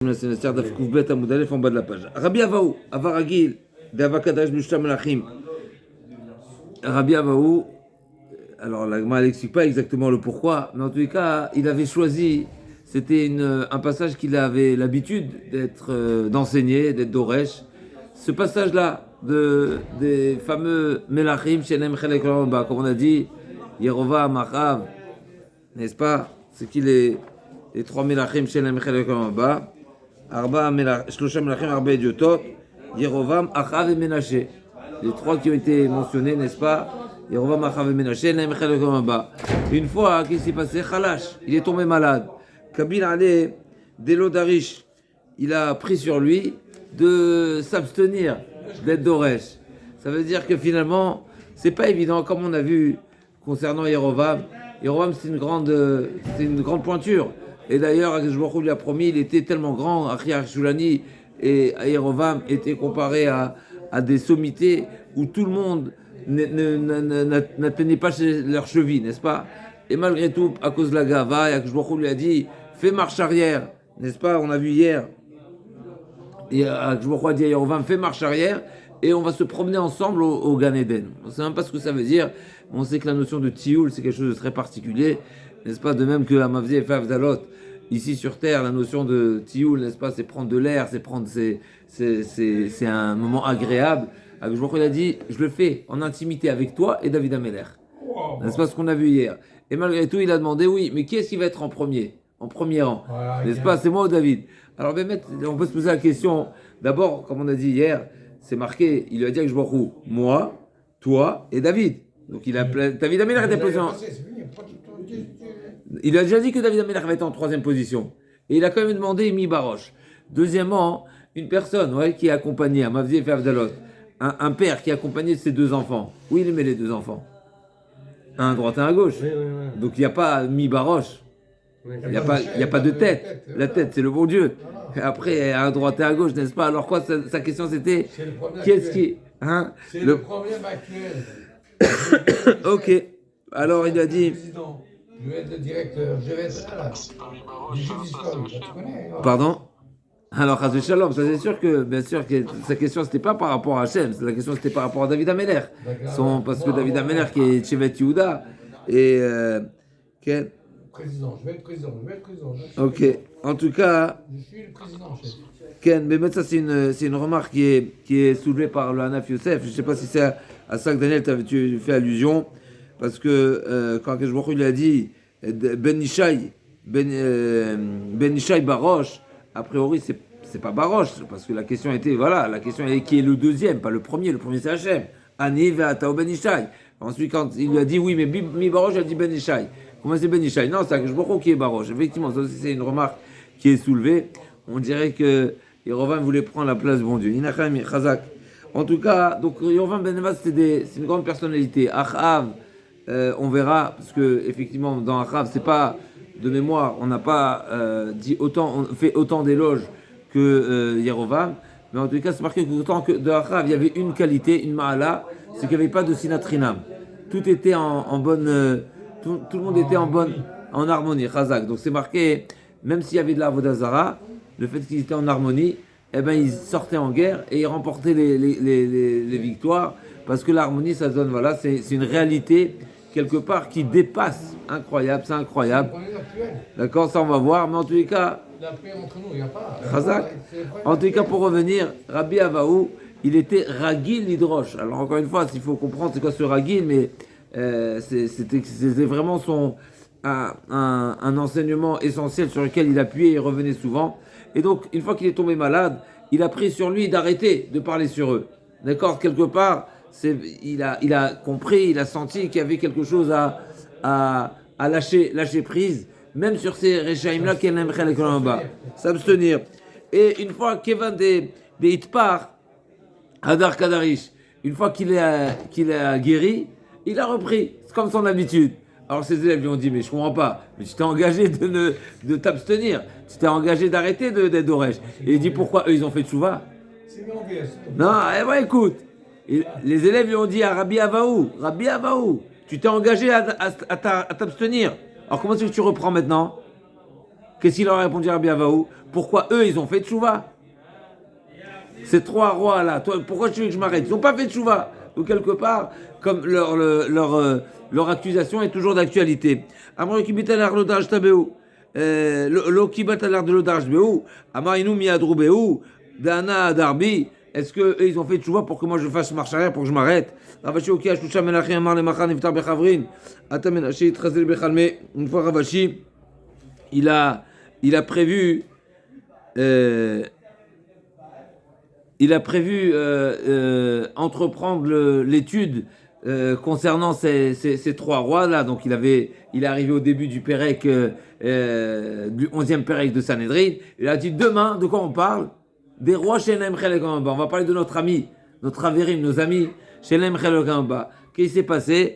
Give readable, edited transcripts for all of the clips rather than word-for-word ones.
C'est une série d'Afkoufbet à Moudalef en bas de la page. Rabbi Avaou, Avaragil, d'Avakadash Mishtam Lachim. Rabbi Avaou, alors la Gemara n'explique pas exactement le pourquoi, mais en tous les cas, il avait choisi, c'était un passage qu'il avait l'habitude d'enseigner, d'être d'Oresh. Ce passage-là, des fameux Melachim, Shenem Chelek Ba, comme on a dit, Yerovam, Achav, n'est-ce pas? C'est qu'il est les trois Melachim, Shenem Chelek Ba. Shlosha Melachim, Arba Idiotot, Yerovam, Achav et Menaché. Les trois qui ont été mentionnés, n'est-ce pas? Yerovam, Achav et Menaché, une fois qu'il s'est passé, Khalash, il est tombé malade. Kabil allait, Delo Darish, il a pris sur lui de s'abstenir d'être d'Oresh. Ça veut dire que finalement, c'est pas évident, comme on a vu concernant Yerovam. Yerovam, c'est une grande pointure. Et d'ailleurs, Akashbaruch lui a promis, il était tellement grand, Achia Shulani et Yerovam étaient comparés à des sommités où tout le monde n'atteignait pas leur cheville, n'est-ce pas? Et malgré tout, à cause de la Gava, Akashbaruch lui a dit, fais marche arrière, n'est-ce pas? On a vu hier, et Akashbaruch a dit à Yerovam, fais marche arrière, et on va se promener ensemble au Gan Eden. On ne sait même pas ce que ça veut dire, on sait que la notion de Tioul, c'est quelque chose de très particulier, n'est-ce pas? De même que Amavzi et Favdalot, ici sur Terre, la notion de Tioul, n'est-ce pas? C'est prendre de l'air, c'est un moment agréable. Akashbaruch il a dit, je le fais en intimité avec toi et David Ameler. N'est-ce pas ce qu'on a vu hier? Et malgré tout, il a demandé, oui, mais qui est-ce qui va être en premier rang? N'est-ce pas? C'est moi ou David? Alors, on peut se poser la question, d'abord, comme on a dit hier, c'est marqué, il lui a dit Akashbaruch, moi, toi et David. Donc David Ameler était position. Il a déjà dit que David Ameler va être en troisième position. Et il a quand même demandé Mi Baroche. Deuxièmement, une personne qui est accompagnée à Mavzi et Favdalot, un père qui est accompagné de ses deux enfants. Où il met les deux enfants? Un à droite et un à gauche. Oui. Donc il n'y a pas Mi Baroche. Il n'y a pas de tête. La tête, c'est le bon Dieu. Après, à droite et à gauche, n'est-ce pas? Alors quoi, sa question c'était qu'est-ce qui. C'est le problème actuel. Ok. Alors il a dit. Je vais être le directeur, je vais être là. Tu connais? Pardon? Alors, Chazé Shalom, ça c'est sûr que, bien sûr, que sa question c'était pas par rapport à Hachem, la question c'était par rapport à David Ameler. Parce que David Ameler qui est Chevet Yehuda et. Président, je vais être président. Ok. En tout cas. Je suis le président, chef. Ken, mais ça c'est une remarque qui est soulevée par le Hanaf Yosef. Je ne sais pas si c'est à ça que Daniel tu fais allusion, parce que quand Akashbaruch lui a dit Ben Ishai Baroche, a priori c'est pas Baroche, parce que la question était qui est le deuxième, pas le premier c'est Hachem. Ani ve'atao Ben Ishai. Ensuite quand il lui a dit oui mais mi Baroche, il a dit Ben Ishai. Comment c'est Ben Ishai? Non, c'est Akashbaruch qui est Baroche. Effectivement, ça aussi c'est une remarque qui est soulevée. On dirait que Yerovam voulait prendre la place du bon Dieu. Inacham Chazak. En tout cas, donc Yerovam Ben Nevat, c'est une grande personnalité. Achav, on verra, parce que effectivement dans Achav, c'est pas de mémoire, on n'a pas fait autant d'éloges que Yerovam, mais en tout cas, c'est marqué qu'autant que de Achav, il y avait une qualité, une ma'ala, c'est qu'il n'y avait pas de sinatrinam. Tout était en bonne, tout le monde était en harmonie. Chazak. Donc c'est marqué, même s'il y avait de la Avodazara, le fait qu'ils étaient en harmonie, ils sortaient en guerre et ils remportaient les victoires, parce que l'harmonie, ça donne, c'est une réalité quelque part qui dépasse. C'est incroyable. D'accord, ça on va voir, mais en tous les cas, La paix entre nous, il n'y a pas. Khazak. En tous les cas, pour revenir, Rabbi Avaou, il était Ragil Lidrosh. Alors encore une fois, il faut comprendre c'est quoi ce Ragil, mais c'était vraiment un enseignement essentiel sur lequel il appuyait et revenait souvent. Et donc, une fois qu'il est tombé malade, il a pris sur lui d'arrêter de parler sur eux. D'accord? Quelque part, il a compris, il a senti qu'il y avait quelque chose à lâcher prise, même sur ces Rechaim-là qu'elle aimerait les bas. S'abstenir. Et une fois Kevin des Hitpar, Hadar Kadarish, une fois qu'il a guéri, il a repris. C'est comme son habitude. Alors ses élèves lui ont dit, mais je comprends pas, mais tu t'es engagé de t'abstenir, tu t'es engagé d'arrêter d'être d'Oresh. Et il dit, pourquoi eux ils ont fait tchouva? Non, écoute, les élèves lui ont dit à Rabbi Avaou, tu t'es engagé à t'abstenir. Alors comment est-ce que tu reprends maintenant? Qu'est-ce qu'il leur a répondu Rabbi Avaou? Pourquoi eux, ils ont fait tchouva? Ces trois rois-là, toi, pourquoi tu veux que je m'arrête? Ils n'ont pas fait tchouva. Ou quelque part, comme leur accusation est toujours d'actualité. Amar kibital arlodaj tabeu. Lo kibatal arlodaj beu. Amar inu miadru beu. Dana darbi. Est-ce que eux, ils ont fait tchouva pour que moi je fasse marche arrière, pour que je m'arrête? Ravashi oki ashlusha melachim amar le machan iftar bechavrin. Ata menaché itchazel bechalme. Une fois Ravashi, il a prévu entreprendre l'étude concernant ces trois rois là. Donc il est arrivé au début du Pérec, du 11e Pérec de Sanhedrin. Il a dit demain, de quoi on parle? Des rois chez Shenem Chelek Hamba. On va parler de notre ami, notre Averim, nos amis chez Shenem Chelek Hamba. Qu'est-ce qui s'est passé?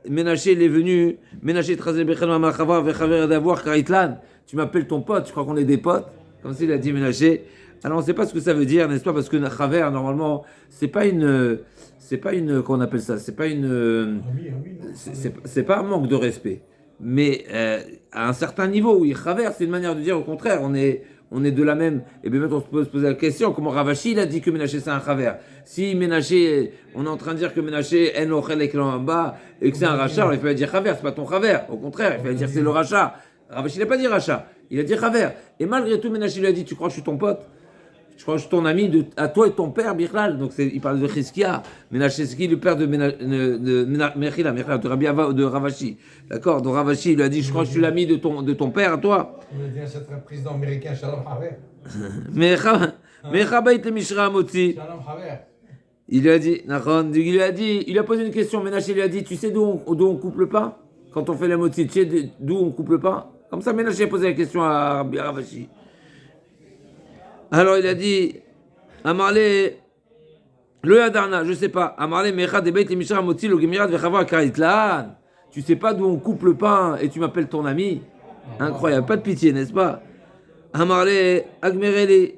Ménaché, il est venu. Ménaché, d'avoir Karitlan. Tu m'appelles ton pote, je crois qu'on est des potes. Comme s'il a dit Ménaché. Alors on ne sait pas ce que ça veut dire, n'est-ce pas? Parce que Chaver, normalement, c'est pas une, qu'on appelle ça, c'est pas pas un manque de respect. Mais à un certain niveau, oui, Chaver, c'est une manière de dire au contraire, on est de la même. Et bien maintenant, on peut se poser la question, comment Ravashi il a dit que Ménaché c'est un Chaver? Si Ménaché, on est en train de dire que Ménaché en ochel et bas et que c'est un rachat, alors il fallait dire Chaver, c'est pas ton Chaver. Au contraire, il fallait dire c'est le rachat. Ravashi n'a pas dit rachat, il a dit Chaver. Et malgré tout, Ménaché lui a dit, tu crois que je suis ton pote? Je crois que je suis ton ami à toi et ton père, Bichlal. Donc il parle de Chizkia, Ménacheski, le père de Mechila, de Rabbi Ava, de Ravashi. D'accord? Donc Ravashi lui a dit, je crois que je suis l'ami de ton père à toi. On a dit à cet président américain, Shalom Haver. Mechabait le Mishra Motzi. Shalom Haver. Il lui a dit, il a posé une question. Ménaché lui a dit, tu sais d'où on coupe le pain? Quand on fait la Motzi, tu sais d'où on coupe le pain? Comme ça, Ménaché a posé la question à Rabbi Ravashi. Alors il a dit, Amarle, le Yadarna, je sais pas, Amarle, Mecha, Debeit, Mishra, Motzi, le Gemirat, Vechava, Karitlan. Tu sais pas d'où on coupe le pain et tu m'appelles ton ami? Incroyable, pas de pitié, n'est-ce pas? Amarle, Agmerele,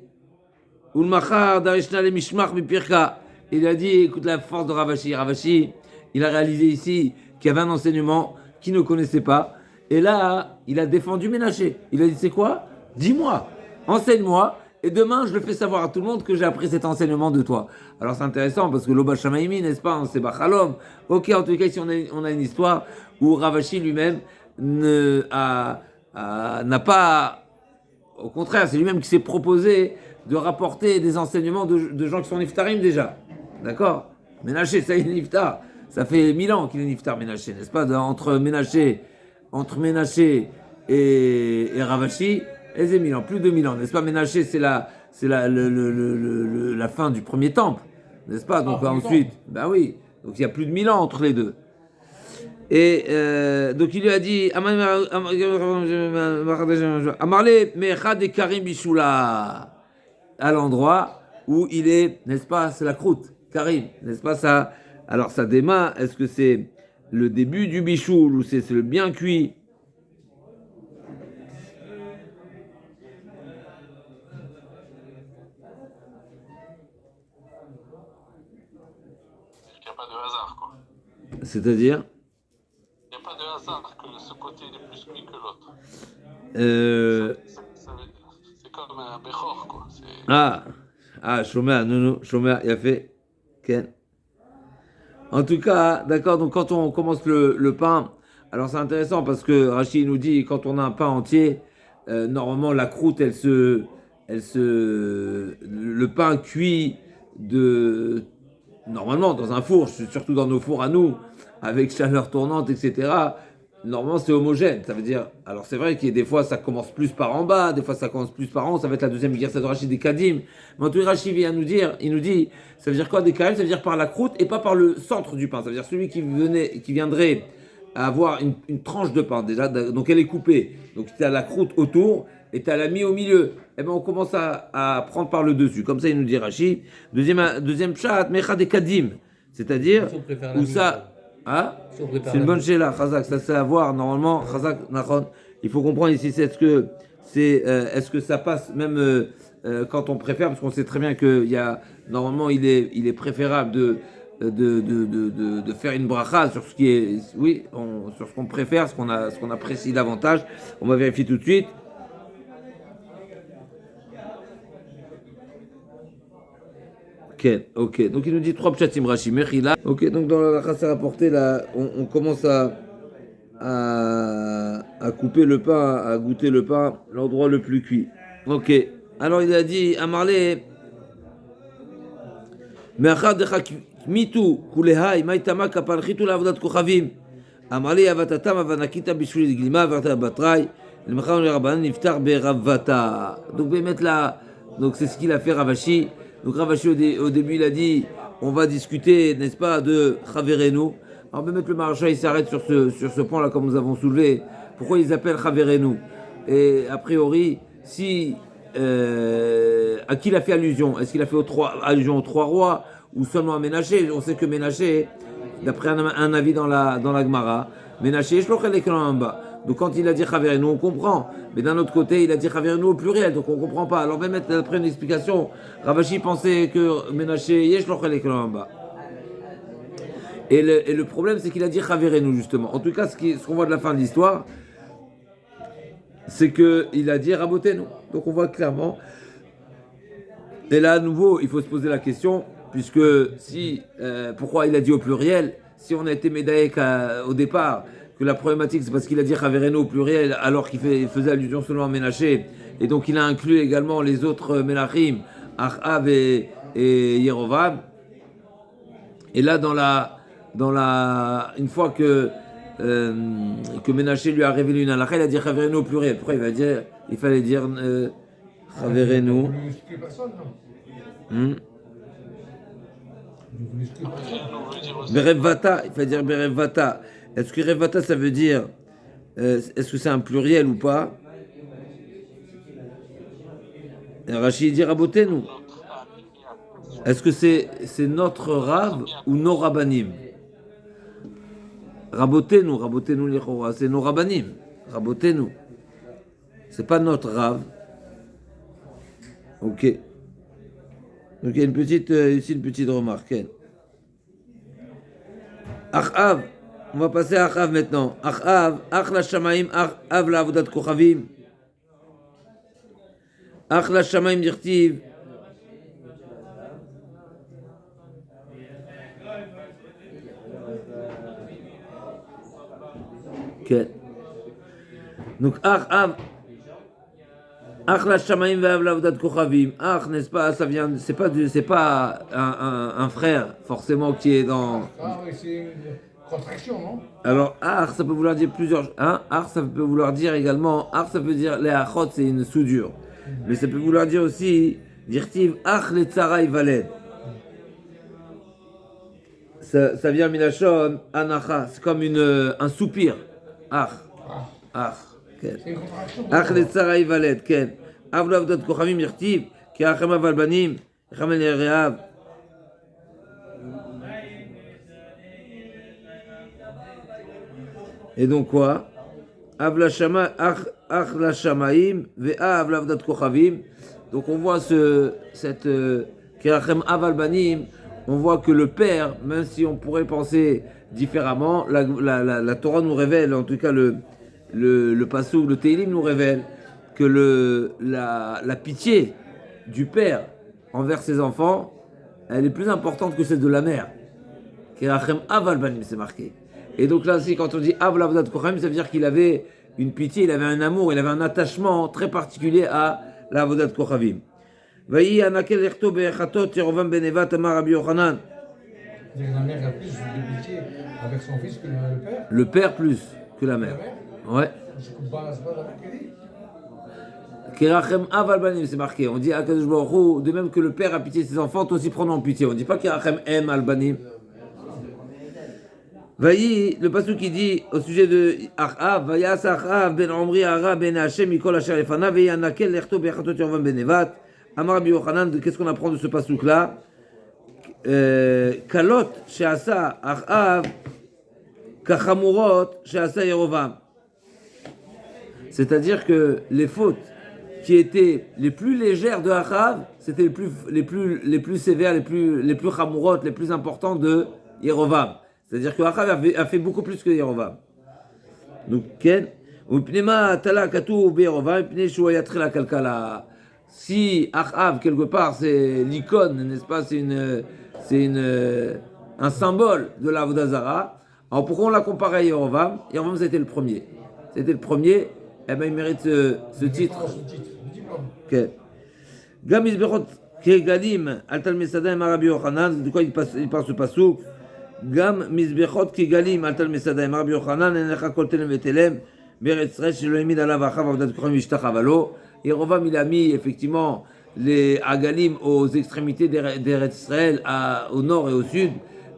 Ulmachar, Darishna, le Mishmach, Mipirka. Il a dit, écoute la force de Ravashi. Ravashi, il a réalisé ici qu'il y avait un enseignement qu'il ne connaissait pas. Et là, il a défendu Ménaché. Il a dit, c'est quoi? Dis-moi, enseigne-moi. Et demain, je le fais savoir à tout le monde que j'ai appris cet enseignement de toi. Alors c'est intéressant parce que l'Oba Shamaïmi, n'est-ce pas, c'est Bachalom. Ok, en tout cas, ici on a une histoire où Ravashi lui-même n'a pas. Au contraire, c'est lui-même qui s'est proposé de rapporter des enseignements de gens qui sont niftarim déjà. D'accord? Ménaché, ça y est, niftar. Ça fait 1000 ans qu'il est niftar, Ménaché, n'est-ce pas? Entre Ménaché et Ravashi. Et c'est 1000 ans, plus de 1000 ans, n'est-ce pas? Ménaché, c'est la fin du premier temple, n'est-ce pas? Donc ensuite, ben oui, donc il y a plus de 1000 ans entre les deux. Et donc il lui a dit, Amarle Mecha de Karim Bishula, à l'endroit où il est, n'est-ce pas? C'est la croûte, Karim, n'est-ce pas ça? Alors ça démarre, est-ce que c'est le début du bichoul ou c'est le bien cuit? C'est-à-dire? Il n'y a pas de hasard que ce côté est plus cuit que l'autre. C'est comme un Bechor, quoi. Shomer, non, Shomer, il a fait. Ken. En tout cas, d'accord, donc quand on commence le pain, alors c'est intéressant parce que Rachid nous dit, quand on a un pain entier, normalement la croûte, le pain cuit normalement dans un four, surtout dans nos fours à nous, avec chaleur tournante, etc. Normalement, c'est homogène. Ça veut dire, alors c'est vrai qu'il y a des fois, ça commence plus par en bas, des fois, ça commence plus par en haut. Ça va être la deuxième guerre de Rachid des Kadim. Mais en tout cas, Rachid vient nous dire, il nous dit, ça veut dire quoi des Kadim? Ça veut dire par la croûte et pas par le centre du pain. Ça veut dire celui qui viendrait avoir une tranche de pain déjà. Donc elle est coupée. Donc tu as la croûte autour et tu as la mis au milieu. Eh bien, on commence à prendre par le dessus. Comme ça, il nous dit Rachid. Deuxième chat, Mecha des Kadim. C'est-à-dire où ça. Ah, c'est une bonne chéla, Khazak, ça c'est à voir normalement, Khazak, Nachon. Il faut comprendre ici, est-ce que ça passe même quand on préfère, parce qu'on sait très bien que normalement il est préférable de faire une bracha sur ce qui est, sur ce qu'on préfère, ce qu'on apprécie davantage. On va vérifier tout de suite. Ok. Donc il nous dit 3 pshatim Rashi. Mechila. Ok, donc dans la chassa rapportée, là, on commence à couper le pain, à goûter le pain, l'endroit le plus cuit. Ok. Alors il a dit, Amarle, מאחר דחק מיתו כולהי, מה יתמה כפלחיתו לעבודת כוכבים. אמר לי אבתתם ונקית בשביל גלימה ועברת בתראי, למחר לרבנן נפתח ברבתה. Donc באמת là, donc c'est ce qu'il a fait Ravashi. Donc Ravashi au début il a dit, on va discuter, n'est-ce pas, de Chaverenu. Alors באמת le Maharsha il s'arrête sur ce point là comme nous avons soulevé. Pourquoi ils appellent Chaverenu? Et a priori, si à qui il a fait allusion? Est-ce qu'il a fait allusion aux 3 rois ou seulement à Ménaché? On sait que Ménaché, d'après un avis dans la Gemara, Ménaché, je l'aurais l'écran en bas. Donc quand il a dit Chaverenu, on comprend. Mais d'un autre côté, il a dit Chaverenu au pluriel, donc on ne comprend pas. Alors même d'après une explication, Ravashi pensait que Ménaché, je l'aurais l'écran en bas. Et le problème, c'est qu'il a dit Chaverenu, justement. En tout cas, ce qu'on voit de la fin de l'histoire, c'est qu'il a dit Rabotenu. Donc on voit clairement. Et là, à nouveau, il faut se poser la question, puisque pourquoi il a dit au pluriel? Si on a été médaïque au départ, que la problématique c'est parce qu'il a dit Chaverenu au pluriel, alors qu'il faisait allusion seulement à Ménaché, et donc il a inclus également les autres Ménachim, Achav et Yerovam. Et là, une fois que Ménaché lui a révélé une halakha, il a dit Chaverenu au pluriel. Pourquoi il fallait dire Chaverenu? Berevata, il fallait dire Berevata. Est-ce que Revata ça veut dire est-ce que c'est un pluriel ou pas? Rachid dit Rabotenu. Est-ce que c'est notre Rav ou nos Rabbanim? Rabotenu l'Echora, c'est nos Rabbanim. Rabotenu. C'est pas notre Rav. Ok. Donc il y a ici une petite remarque. Achav, on va passer à Achav maintenant. Achav, Ach la Shamaim, Achav la Avodat Kochavim. Ach la Shamaim dirtiv. Donc Achav. Ach la Shamaim ve'av l'avodat kochavim. Ach, n'est-ce pas, ça vient, c'est pas un frère forcément qui est dans. Ah oui, c'est une contraction, non? Alors Ach, ça peut vouloir dire plusieurs. Ach, ça peut vouloir dire également. Ach, ça peut dire les achot, c'est une soudure. Mais ça peut vouloir dire aussi dirtiv Ach le tzarai valed. Ça vient minachon anacha. C'est comme un soupir. Ach. אך לצרה ייוולד, כן. אב לא עבודת כוכבים יכתיב, כי אחם אבל בנים, יחם אל יראיו. Et donc quoi? Ach la shamaim ve'av l'avdat kochavim. Donc on voit Kirachem aval banim, on voit que le père, même si on pourrait penser différemment, la Torah nous révèle, en tout cas le Passouk, le Teilim nous révèle que la pitié du père envers ses enfants, elle est plus importante que celle de la mère. Kirachem aval banim, c'est marqué. Et donc là aussi, quand on dit Av l'Avdat Kochavim, ça veut dire qu'il avait une pitié, il avait un amour, il avait un attachement très particulier à l'Avdat Kochavim. Vayi anakel echto be'echatot Yerovam ben Nevat amar Rabbi Yochanan. La mère a plus de pitié avec son fils que le père. Le père plus que la mère. Ouais. Kirachem aval banim, c'est marqué. On dit à Kadosh Baruch Hu, de même que le père a pitié de ses enfants, toi aussi prends en pitié. On ne dit pas Kirachem aime al banim. Vayi, le passage qui dit au sujet de Achav, Vayas Achav ben Omri Ara ben Hashem Mikol Asher Lefana Veyi anakel lechto be'echatot Yerovam ben Nevat. Amar Rabbi Yochanan, qu'est-ce qu'on apprend de ce passage là? Kalot she'asa Achav kachamurot she'asa Yerovam. C'est-à-dire que les fautes qui étaient les plus légères de Achav, c'était les plus sévères, les plus chamurot, les plus importantes de Yerovam. C'est-à-dire que Achav a fait beaucoup plus que Yerovam. Donc, Ken, Upnema Tala Katou Yerovam, Upne Shou Yatri la Kalkala. si Achav, quelque part, c'est l'icône, n'est-ce pas, un symbole de la Vodazara, alors pourquoi on l'a comparé à Yerovam? Yerovam, c'était le premier. C'était le premier, eh bien, il mérite ce titre. Ok. Gam Mizbechot Kegalim, Altal Mesadayim, Rabbi Yochanan, de quoi il parle ce passouk? Gam Mizbechot Kegalim, Altal Mesadayim, Rabbi Yochanan, Enecha Koltelem Vetelem, Beretz Resh, Elohimid Alav Achav, Avdat Korim Vishtachavalo. Et Yerovam, il a mis effectivement les Agalim aux extrémités d'Eretz Israël, au nord et au sud,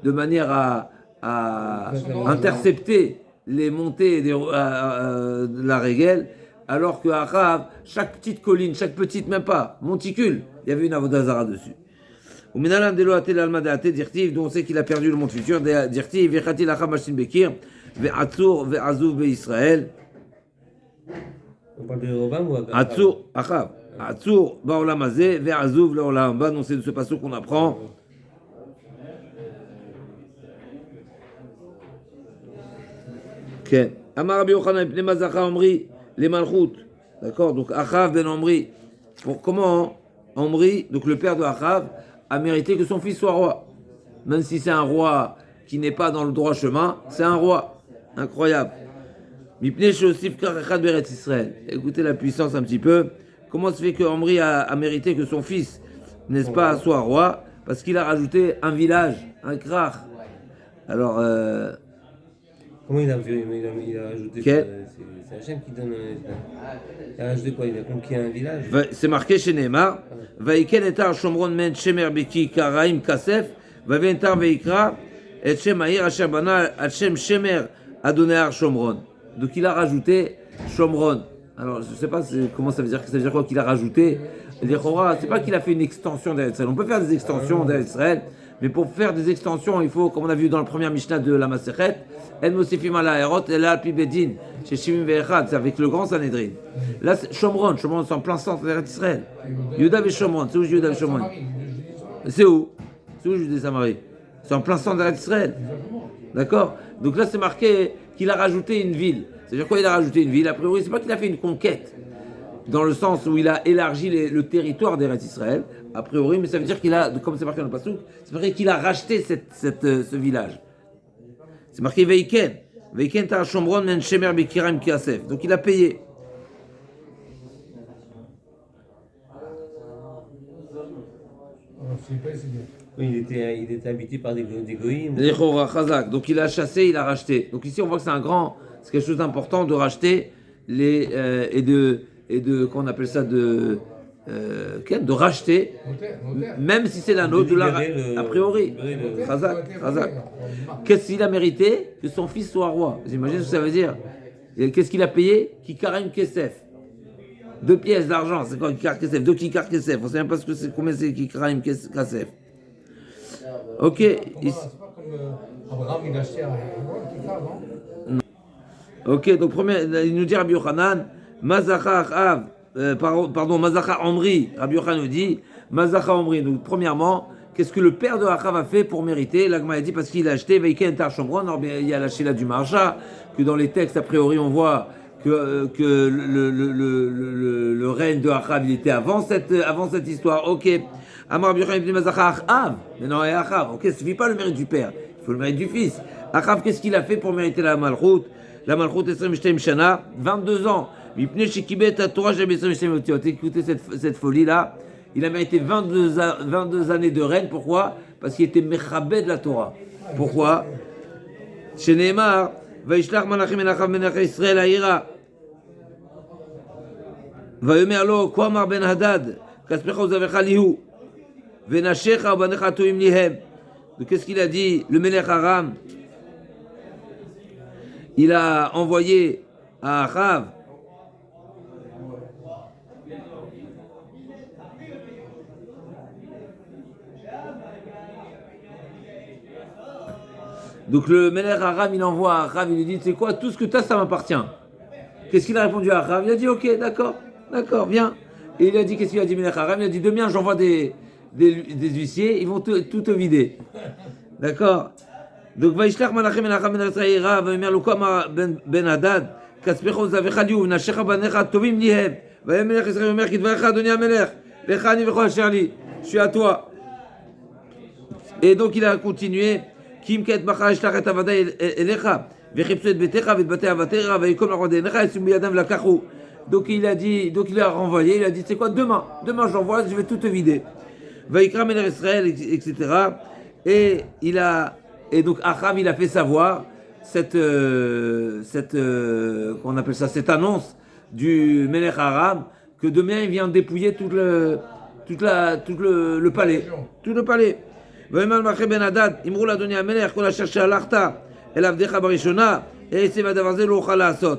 de manière à intercepter les montées de la Régel, alors que Achav, chaque petite colline, chaque petite, même pas, monticule, il y avait une Avodazara dessus. Ou Menalam Delo Atel Alma Deate, Dirtiv, dont on sait qu'il a perdu le monde futur, Dirtiv, Vechatil Achav Mashin Bekir, Ve'atzur, Ve'azouv, Ve'Israël. On parle de Yerovam ou Achav? Atzur, Achav. Atzur, Ba'olam Hazeh, Ve'azouv, Le'olam Ba, donc c'est de ce passage qu'on apprend. Ok. Amar Rabbi Yochanan, Pnei Mazacha Omri, les Malchut. D'accord? Donc Achav ben Omri. Comment Omri, donc le père de Achav, a mérité que son fils soit roi. Même si c'est un roi qui n'est pas dans le droit chemin, c'est un roi. Incroyable. Mipnei Shosif Karechad Beretz Israël. Écoutez la puissance un petit peu. Comment se fait que Omri a mérité que son fils, n'est-ce pas, soit roi? Parce qu'il a rajouté un village, un krach. Alors, comment il a ajouté okay. C'est Hachem qui donne. Il a ajouté quoi? Il a conquis un village? C'est marqué chez Neymar. Vaiken etar Shomron men Shemer Beki Karaim Kasef. Vaventar Veikra et Shem Aïr Asher Bana Hachem Shemer Adonéar Shomron. Donc il a rajouté Shomron. Alors je ne sais pas comment ça veut dire. Ça veut dire quoi qu'il a rajouté? C'est pas qu'il a fait une extension d'Eretz Israël. On peut faire des extensions d'Eretz Israël, mais pour faire des extensions, il faut, comme on a vu dans le premier Mishnah de la Masechet, El Mosifim ala Erot, El Alpi Bedin, chez Shimim Ve'echad, c'est avec le grand Sanhedrin. Là, Shomron, c'est en plein centre d'Eretz Israël. Yehuda et Shomron, c'est où Yehuda et Shomron? C'est où? C'est où Judée et Samarie? C'est en plein centre d'Eretz Israël. D'accord? Donc là, c'est marqué qu'il a rajouté une ville. C'est-à-dire quoi, il a rajouté une ville? A priori, c'est pas qu'il a fait une conquête, dans le sens où il a élargi le territoire d'Eretz Israël, a priori, mais ça veut dire qu'il a, comme c'est marqué dans le Passouk, c'est marqué qu'il a racheté ce village. C'est marqué Veiken. Veiken tar Shomron men Shemer Bekiram Kiasef. Donc il a payé. Oui, il était habité par des goïms. Donc il a chassé, il a racheté. Donc ici on voit que c'est quelque chose d'important de racheter et de qu'on appelle ça de racheter, même si c'est l'anneau de la a priori. Chazak. Qu'est-ce qu'il a mérité? Que son fils soit roi. J'imagine ce que ça veut dire. Et qu'est-ce qu'il a payé? Kikarim Kesef. 2 pièces d'argent, c'est quoi Kikar Kesef? 2 Kikar Kesef. On ne sait même pas combien c'est Kikarim Kesef. Ok. C'est pas comme Abraham, il a acheté un Kikar, non? Ok, donc il nous dit Rabbi Yochanan, Mazacha Achav, Mazacha Omri, Rabbi Yochanan nous dit, Mazacha Omri. Donc premièrement, qu'est-ce que le père de Achav a fait pour mériter? L'Agma a dit parce qu'il a acheté Veiken tar Shomron. Alors bien, il y a la Shila du Marja, que dans les textes a priori on voit que le règne de Achav il était avant cette histoire. Ok. Amar Rabbi Yochanan dit Mazacha Achav. Mais non, et Achav. Ok, ça ne suffit pas le mérite du père, il faut le mérite du fils. Achav, qu'est-ce qu'il a fait pour mériter la Malchut? La Malchut 22 Shana, 22 ans. Écoutez cette folie-là. Il a mérité 22 années de règne. Pourquoi? Parce qu'il était Mechabed de la Torah. Pourquoi? Chez Neymar, Vaishlach Malachim Enachav Menach Israël Aïra. Vayomer lo, Kwamar ben Hadad, Kaspecha Uzavecha Lihu, Venashecha Ubanecha Toim Lihem. Donc qu'est-ce qu'il a dit? Le Melech Aram, il a envoyé à Achav donc le Melech Aram, il envoie à Achav, il lui dit, tu sais quoi, tout ce que tu as, ça m'appartient. Qu'est-ce qu'il a répondu à Achav? Il a dit, ok, d'accord, viens. Et il a dit, qu'est-ce qu'il a dit Melech Aram? Il a dit, demain j'envoie des huissiers, ils vont tout te vider. D'accord? Donc, Vaishlach Malachim Enachav Ben Israël, Vayomer lo Kwamar ben Hadad, Kaspecha Uzavecha Lihu, Venashecha Ubanecha Toim Lihem. Vayemelech Israël Omer Kidvarecha Adoni Amelech. Lecha ani v'chol asher li. Je suis à toi. Et donc il a continué. Kim ket bacha eshlach et avada elecha. Vechipsu et betecha v'et batei avatecha. Vayikom la roi denecha. Et sumi yadam v'lakachu. Donc il a dit, donc il a renvoyé. Il a dit, c'est quoi, demain j'envoie, je vais tout te vider. Vayikra Melech Israël, etc. Et donc Achav, il a fait savoir cette qu'on appelle ça, cette annonce du Melech Aram, que demain il vient dépouiller tout le palais. Tout le palais. Vaïmal Maché Ben Hadad, Imrou l'a donné à Melech, qu'on a cherché à l'Arta, El Avdecha Barishona, et c'est Vadavarze l'Ochal Asot.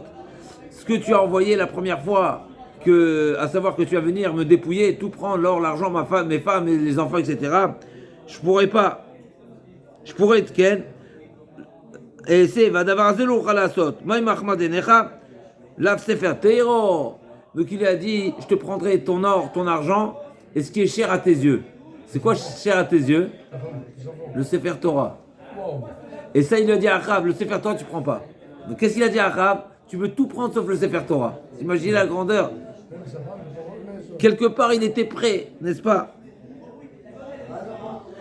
Ce que tu as envoyé la première fois, à savoir que tu vas venir me dépouiller, tout prendre, l'or, l'argent, ma femme, mes femmes, les enfants, etc. Je pourrais pas. Je pourrais être ken. Et c'est Vadavarze l'Ochal Asot. Maïm Ahmad Enecha, Lav Sefer Teiro. Donc il a dit, je te prendrai ton or, ton argent, et ce qui est cher à tes yeux. C'est quoi cher à tes yeux? Le Sefer Torah. Et ça, il a dit à Achav, le Sefer Torah, tu prends pas. Donc qu'est-ce qu'il a dit à Achav? Tu veux tout prendre sauf le Sefer Torah. Imaginez la grandeur. Quelque part, il était prêt, n'est-ce pas?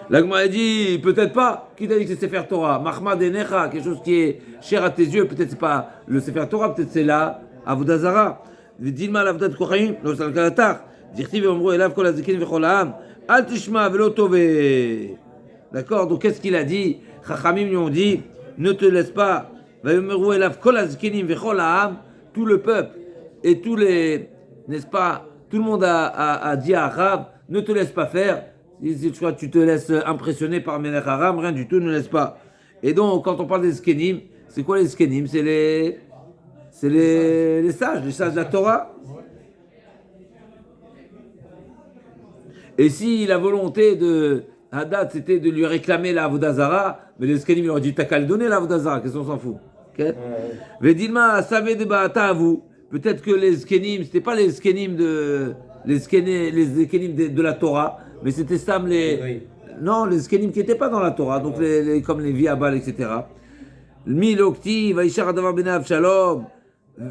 L'Agma a dit, peut-être pas. Qui t'a dit que c'est Sefer Torah? Mahmad Enecha, quelque chose qui est cher à tes yeux. Peut-être c'est pas le Sefer Torah, peut-être c'est là, Avodah Zara. Dilma l'Avodat Kochaim, lo Salkalatar. Dirti ve'omru elav kol hazikin ve'chol ha'am. Al tishma ve'lo tove. D'accord? Donc qu'est-ce qu'il a dit? Chachamim lui ont dit, ne te laisse pas. Ve'omru elav kol hazikinim ve'chol ha'am. Tout le peuple et tous les, n'est-ce pas? Tout le monde a dit à Achav, ne te laisse pas faire. Tu te laisses impressionner par Melech Aram, rien du tout, ne laisse pas. Et donc, quand on parle des Zkenim, c'est quoi les Zkenim? C'est les sages de la Torah. Et si la volonté de Hadad, c'était de lui réclamer la Avodah Zara, mais les Zkenim, ils auraient dit, t'as qu'à le donner la Avodah Zara, qu'est-ce qu'on s'en fout? Vedilma, savez de Ba'ata à vous. Peut-être que les Zkenim, c'était pas les Zkenim de la Torah, mais c'était Sam les Zkenim qui n'étaient pas dans la Torah, donc comme les Viabal, etc. Milokti, Vaishar Adavar Bene Avshalom,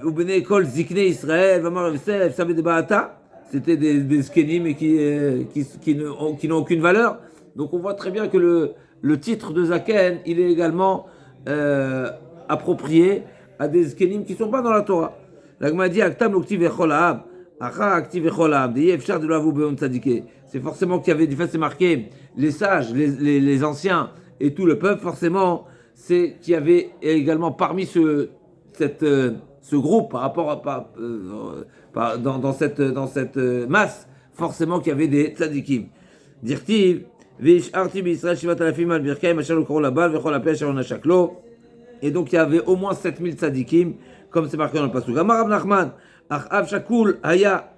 ou Bene Kol Zikne Israël, Vamar Yosef, savez de Ba'ata. C'était des Zkenim qui n'ont aucune valeur. Donc on voit très bien que le titre de Zaken, il est également approprié à des Zkenim qui ne sont pas dans la Torah. L'Agma dit Aktam Lokti Vechol Ha'am, Acha Akti Vechol Ha'am, Deye Efshar de l'Avou Beon Tzadike. C'est forcément qu'il y avait, du fait, c'est marqué, les sages, les anciens et tout le peuple, forcément, c'est qu'il y avait également parmi ce groupe, par rapport à, dans cette masse, forcément qu'il y avait des tzadikim. Dirtiv, Vish Arti B'Israël Shivat Alafim Al Birkaim, Ashal Ukro Labal, Vechol Apel Sharon Ashaklo. Et donc il y avait au moins 7000 tzadikim, comme c'est marqué dans le pasuk. Amar Rav Nachman, Achav Shakul Haya.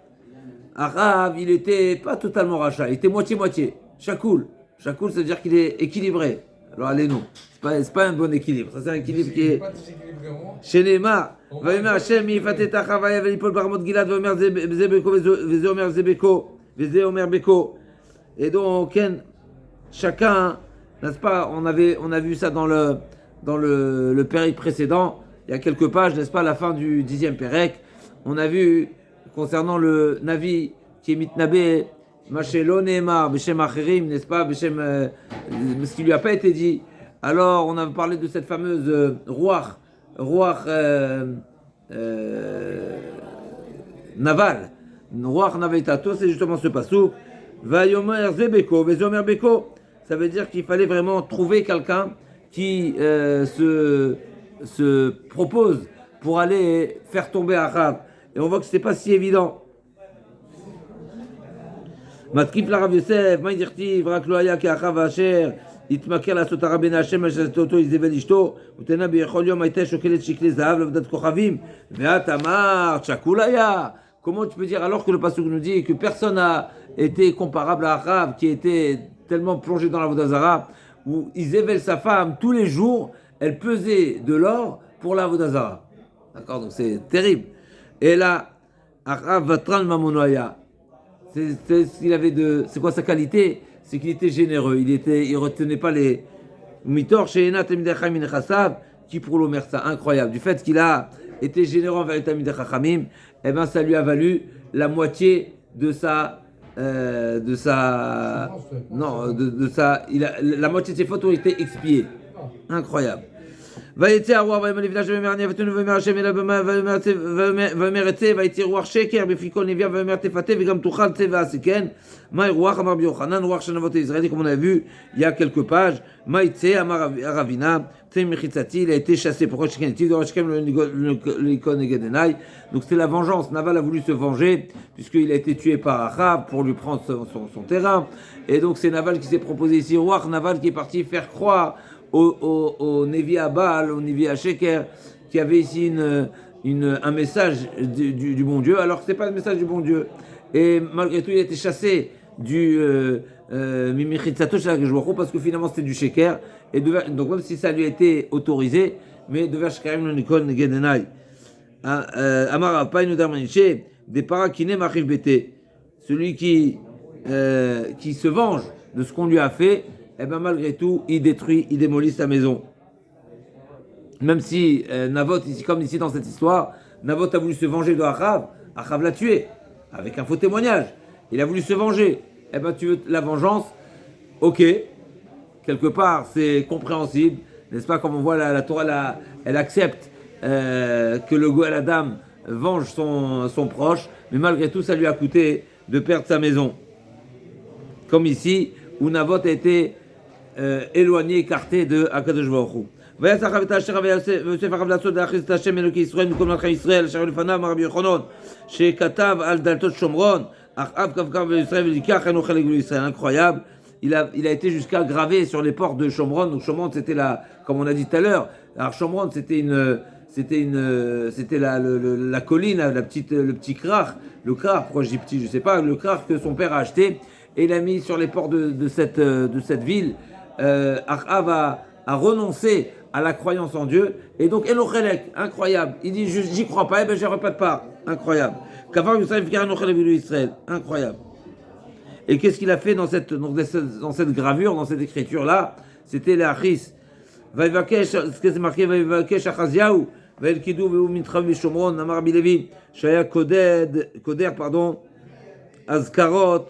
Achav, il était pas totalement rachat, il était moitié-moitié. Shakul, ça veut dire qu'il est équilibré. Alors allez-nous, c'est pas un bon équilibre, ça c'est un équilibre qui est... Chez Neymar, Vayomer Hashem, Yifatet Achav Haya Velipol Barmot Gilad, Vayomer Zebeko, Vezeomer Zebeko, Vezeomer Beko. Et donc, chacun, n'est-ce pas, on a vu ça dans le péril précédent, il y a quelques pages, n'est-ce pas, à la fin du 10e pérec, on a vu, concernant le Navi qui est mitnabé, Machelo Neymar, Beshem Acherim, n'est-ce pas, Beshem, ce qui lui a pas été dit. Alors, on a parlé de cette fameuse Ruach Naval, Ruach Navetato, c'est justement ce passouk. Vayomer Zebeko, Vezomer Beko. Ça veut dire qu'il fallait vraiment trouver quelqu'un qui se propose pour aller faire tomber Achav. Et on voit que ce n'est pas si évident. Matkif la Rav Yosef, Maïdirti, Vrakloaya, Keachav Asher, Itmaker la Sotara Ben Hashem, Toto, Izevel Ishto, Utena Bechol Yom, Aïte, Shokelet, Shikle, Zahav, Lavdat Kochavim, Veatamar, Chakulaya. Comment tu peux dire alors que le pasuk nous dit que personne n'a été comparable à Achav, qui était tellement plongé dans la Avodah Zara, où Izevel, sa femme, tous les jours, elle pesait de l'or pour la Avodah Zara. D'accord, donc c'est terrible. Et là, Achav Vatran Mamonoya, c'est ce qu'il avait de. C'est quoi sa qualité? C'est qu'il était généreux. Il retenait pas les mitor chez Enat Emidecham Inechassav, qui pour l'omersa, incroyable. Du fait qu'il a était généreux envers les Talmidei Chachamim, eh ben ça lui a valu la moitié de sa la moitié de ses fautes ont été expiées. Incroyable. ויצא הרוח ויאמר לבנה שמאמר אני אבטנו ואומר השם אל הבמה ואומר אצא ויצא רוח שקר בפי כל נביאה ואומר תפתה וגם תאכל צא ועשה כן מה רוח אמר רבי יוחנן רוח של נבות ישראל comme on a vu il y a quelques pages מה יצא אמר Ravina צא מחיצתי il a été chassé pourquoi שכנתי דורש שכם l'icône נגד עיניי donc c'est la vengeance Naval a voulu se venger puisqu'il a été tué par Achav pour lui prendre son terrain et donc c'est Naval qui s'est proposé ici roi Naval qui est parti faire croire au Nevi Baal, au Nevi Sheker, qui avait ici un message du bon Dieu, alors que ce n'est pas le message du bon Dieu. Et malgré tout, il a été chassé du Mimichitzato Shageshwachu, parce que finalement c'était du Sheker. Et donc, même si ça lui a été autorisé, mais de vers Shekarim le Nikol Negedenai. Amar Painu Darmaniché, des parakine Machiv Bete. Celui qui se venge de ce qu'on lui a fait, et bien malgré tout, il détruit, il démolit sa maison. Même si Navot, ici, comme ici dans cette histoire, Navot a voulu se venger de Achav, Achav l'a tué, avec un faux témoignage. Il a voulu se venger. Eh bien tu veux la vengeance, ok, quelque part c'est compréhensible, n'est-ce pas, comme on voit la Torah, elle accepte que le Goël Adam venge son proche, mais malgré tout ça lui a coûté de perdre sa maison. Comme ici, où Navot a été éloigné, écarté de Akadosh Baruch Hu. ויעש אחאב את האשר ויוסף אחאב לעשות להכריז את השם אלוקי ישראל מכל מלכי ישראל אשר לפניו אמר רבי יוחנן שכתב על דלתות שומרון אחאב קו בישראל ולקח אינו חלק בישראל. Incroyable, il a été jusqu'à graver sur les portes de Shomron. Donc Shomron c'était comme on a dit tout à l'heure, alors Shomron c'était la colline, le petit krach, le krach, pourquoi je dis petit, je sais pas, le krach que son père a acheté et il a mis sur les portes de cette ville. Achav a renoncé à la croyance en Dieu et donc Enochelek, incroyable, il dit j'y crois pas, et ben j'aurai pas de part, incroyable. Incroyable. Et qu'est-ce qu'il a fait dans cette gravure, dans cette écriture là? C'était la Achis. Vaïvakesh, ce qui est marqué, Vaïvakesh Achaziaou, Vaïlkidou Veu Mitrav Bishomron, Amar Rabbi Levi, Shaya Koder, Azkarot,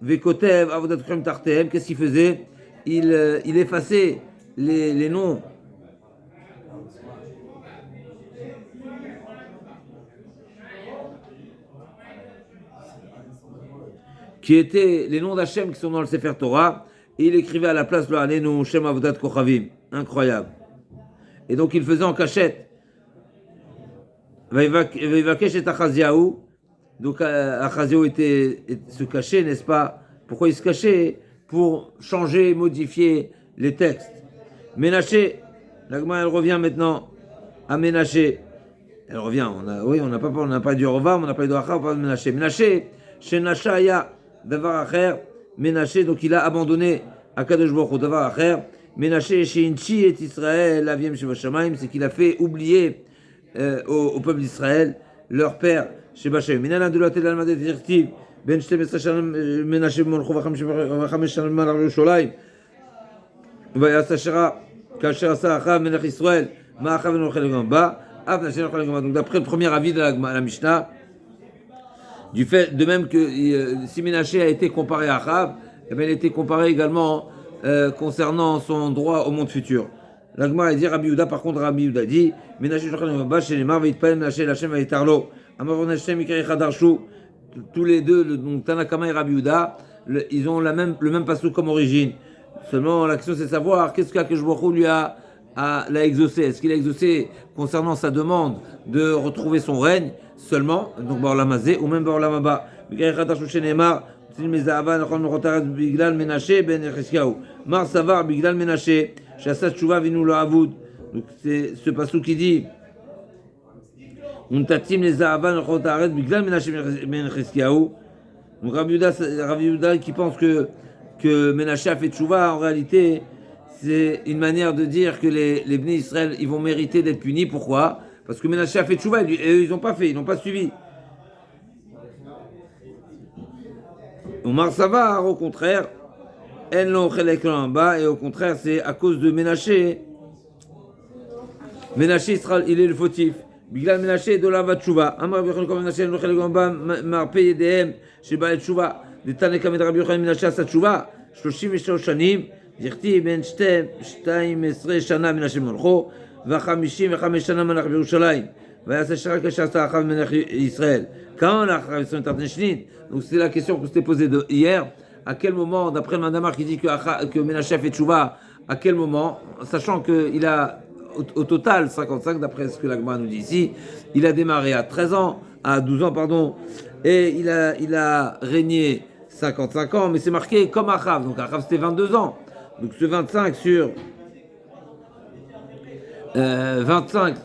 Vekotev, Avodat Khem Tartem. Qu'est-ce qu'il faisait? Il effaçait les noms qui étaient les noms d'Hachem qui sont dans le Sefer Torah et il écrivait à la place le Hanenu Shem Avodat Kochavim. Incroyable. Et donc il faisait en cachette. Vaïvakesh et Achaziaou. Donc Achaziaou se cachait, n'est-ce pas? Pourquoi il se cachait? Pour changer, modifier les textes. Ménaché, la Gemara elle revient maintenant à Ménaché. Elle revient, on n'a pas du Rovam, on n'a pas du Achav, on n'a pas de Ménaché. Ménaché, chez Nashaya, Davar Acher, Ménaché, donc il a abandonné à Kadosh Baruch Hu, Davar Acher. Ménaché, chez Inchi et Israël, Aviem Sheba Shamayim, c'est qu'il a fait oublier au peuple d'Israël leur père, Sheba Shamayim. Minana de la Télé Almadet Dirtiv. בין 12 שנה מנשה במולכו ו5 שנה במלך ירושלים ויעש אשרה כאשר עשה אחאב מלך ישראל מה אחאב אינו אוכל גם בא אף נשה אינו אוכל גם בא. Donc d'après le premier avis de la Mishnah, du fait de même que si Ménaché a été comparé à Achab, eh bien, il a été comparé également concernant son droit au monde futur. La Gemara dit Rabbi Yehuda, par contre Rabbi Yehuda dit Ménaché אינו אוכל גם בא שנאמר ויתפלל מנשה להשם ויתר לו אמר נשה מקראך דרשו. Tous les deux, donc Tanakama et Rabbi Yehuda, ils ont le même passou comme origine. Seulement, la question c'est de savoir qu'est-ce qu'Akadosh Baruch Hu lui l'a exaucé. Est-ce qu'il a exaucé concernant sa demande de retrouver son règne seulement, donc Ba'olam Hazé, ou même Ba'olam Haba. Mar Savar Bigdal Menashe, Shasat Tshuva Vinu Lo Avud. Donc c'est ce passou qui dit donc Rabbi Yehuda qui pense que Ménaché a fait tchouva, en réalité c'est une manière de dire que les Bnei Israël ils vont mériter d'être punis. Pourquoi? Parce que Ménaché a fait tchouva et eux ils n'ont pas fait, ils n'ont pas suivi. Omar Savar au contraire, elle n'ont chelek en bas, et au contraire c'est à cause de Ménaché. Ménaché il est le fautif. Biglal Menaché de la Vatshuva. Amar Rabbi Yochanan Menaché no Chelek Gamba Marpe Yedehem Sheba Tshuva. De Tane Kamed Rabbi Yochanan Menaché Asa Tshuva. 33 שנים. דכתיב בין 12 שנה מנשה מלכו ו55 שנה מלך בירושלים. ויעשה שרק כשעשה אחאב מלך ישראל. Quand la Chavisson est Arnechnit, donc c'est la question que s'était posée hier, à quel moment, d'après le Mandamar qui dit que Ménaché a fait Tchouva, à quel moment, sachant qu'il a au total 55, d'après ce que l'Agma nous dit ici, il a démarré à 13 ans, à 12 ans, pardon, et il a régné 55 ans, mais c'est marqué comme Achav, donc Achav c'était 22 ans, donc ce 25 sur 25,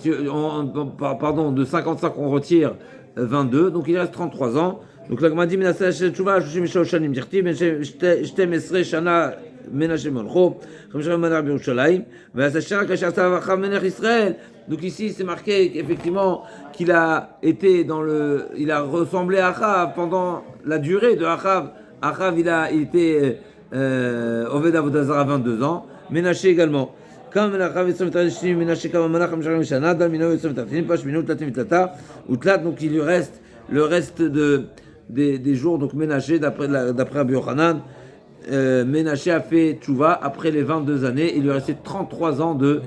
pardon, de 55 on retire 22, donc il reste 33 ans. Donc la Gemara dit Menashe Tchouva, Shushimisha Shanim Dirti, Shtem Esre Shana Menashe Molcho, Chamishra Manar Birushalayim, Vasashara Kashasa Vachav Menach Israël. Donc ici c'est marqué effectivement qu'il a été il a ressemblé à Achav pendant la durée de Achav. Achav il était Oved Avodazara 22 ans, Menashe également. Comme la Chav Yitzom Tadishim, Menashe Kama Manach Chamishra Mishana, Dal Mino Yitzom Tadishim, Pash Mino Tlatim Tlata, Utlat, donc il lui reste le reste des jours, donc Ménaché, d'après Rabbi Yochanan, Ménaché a fait Tchouva après les 22 années, il lui restait 33 ans de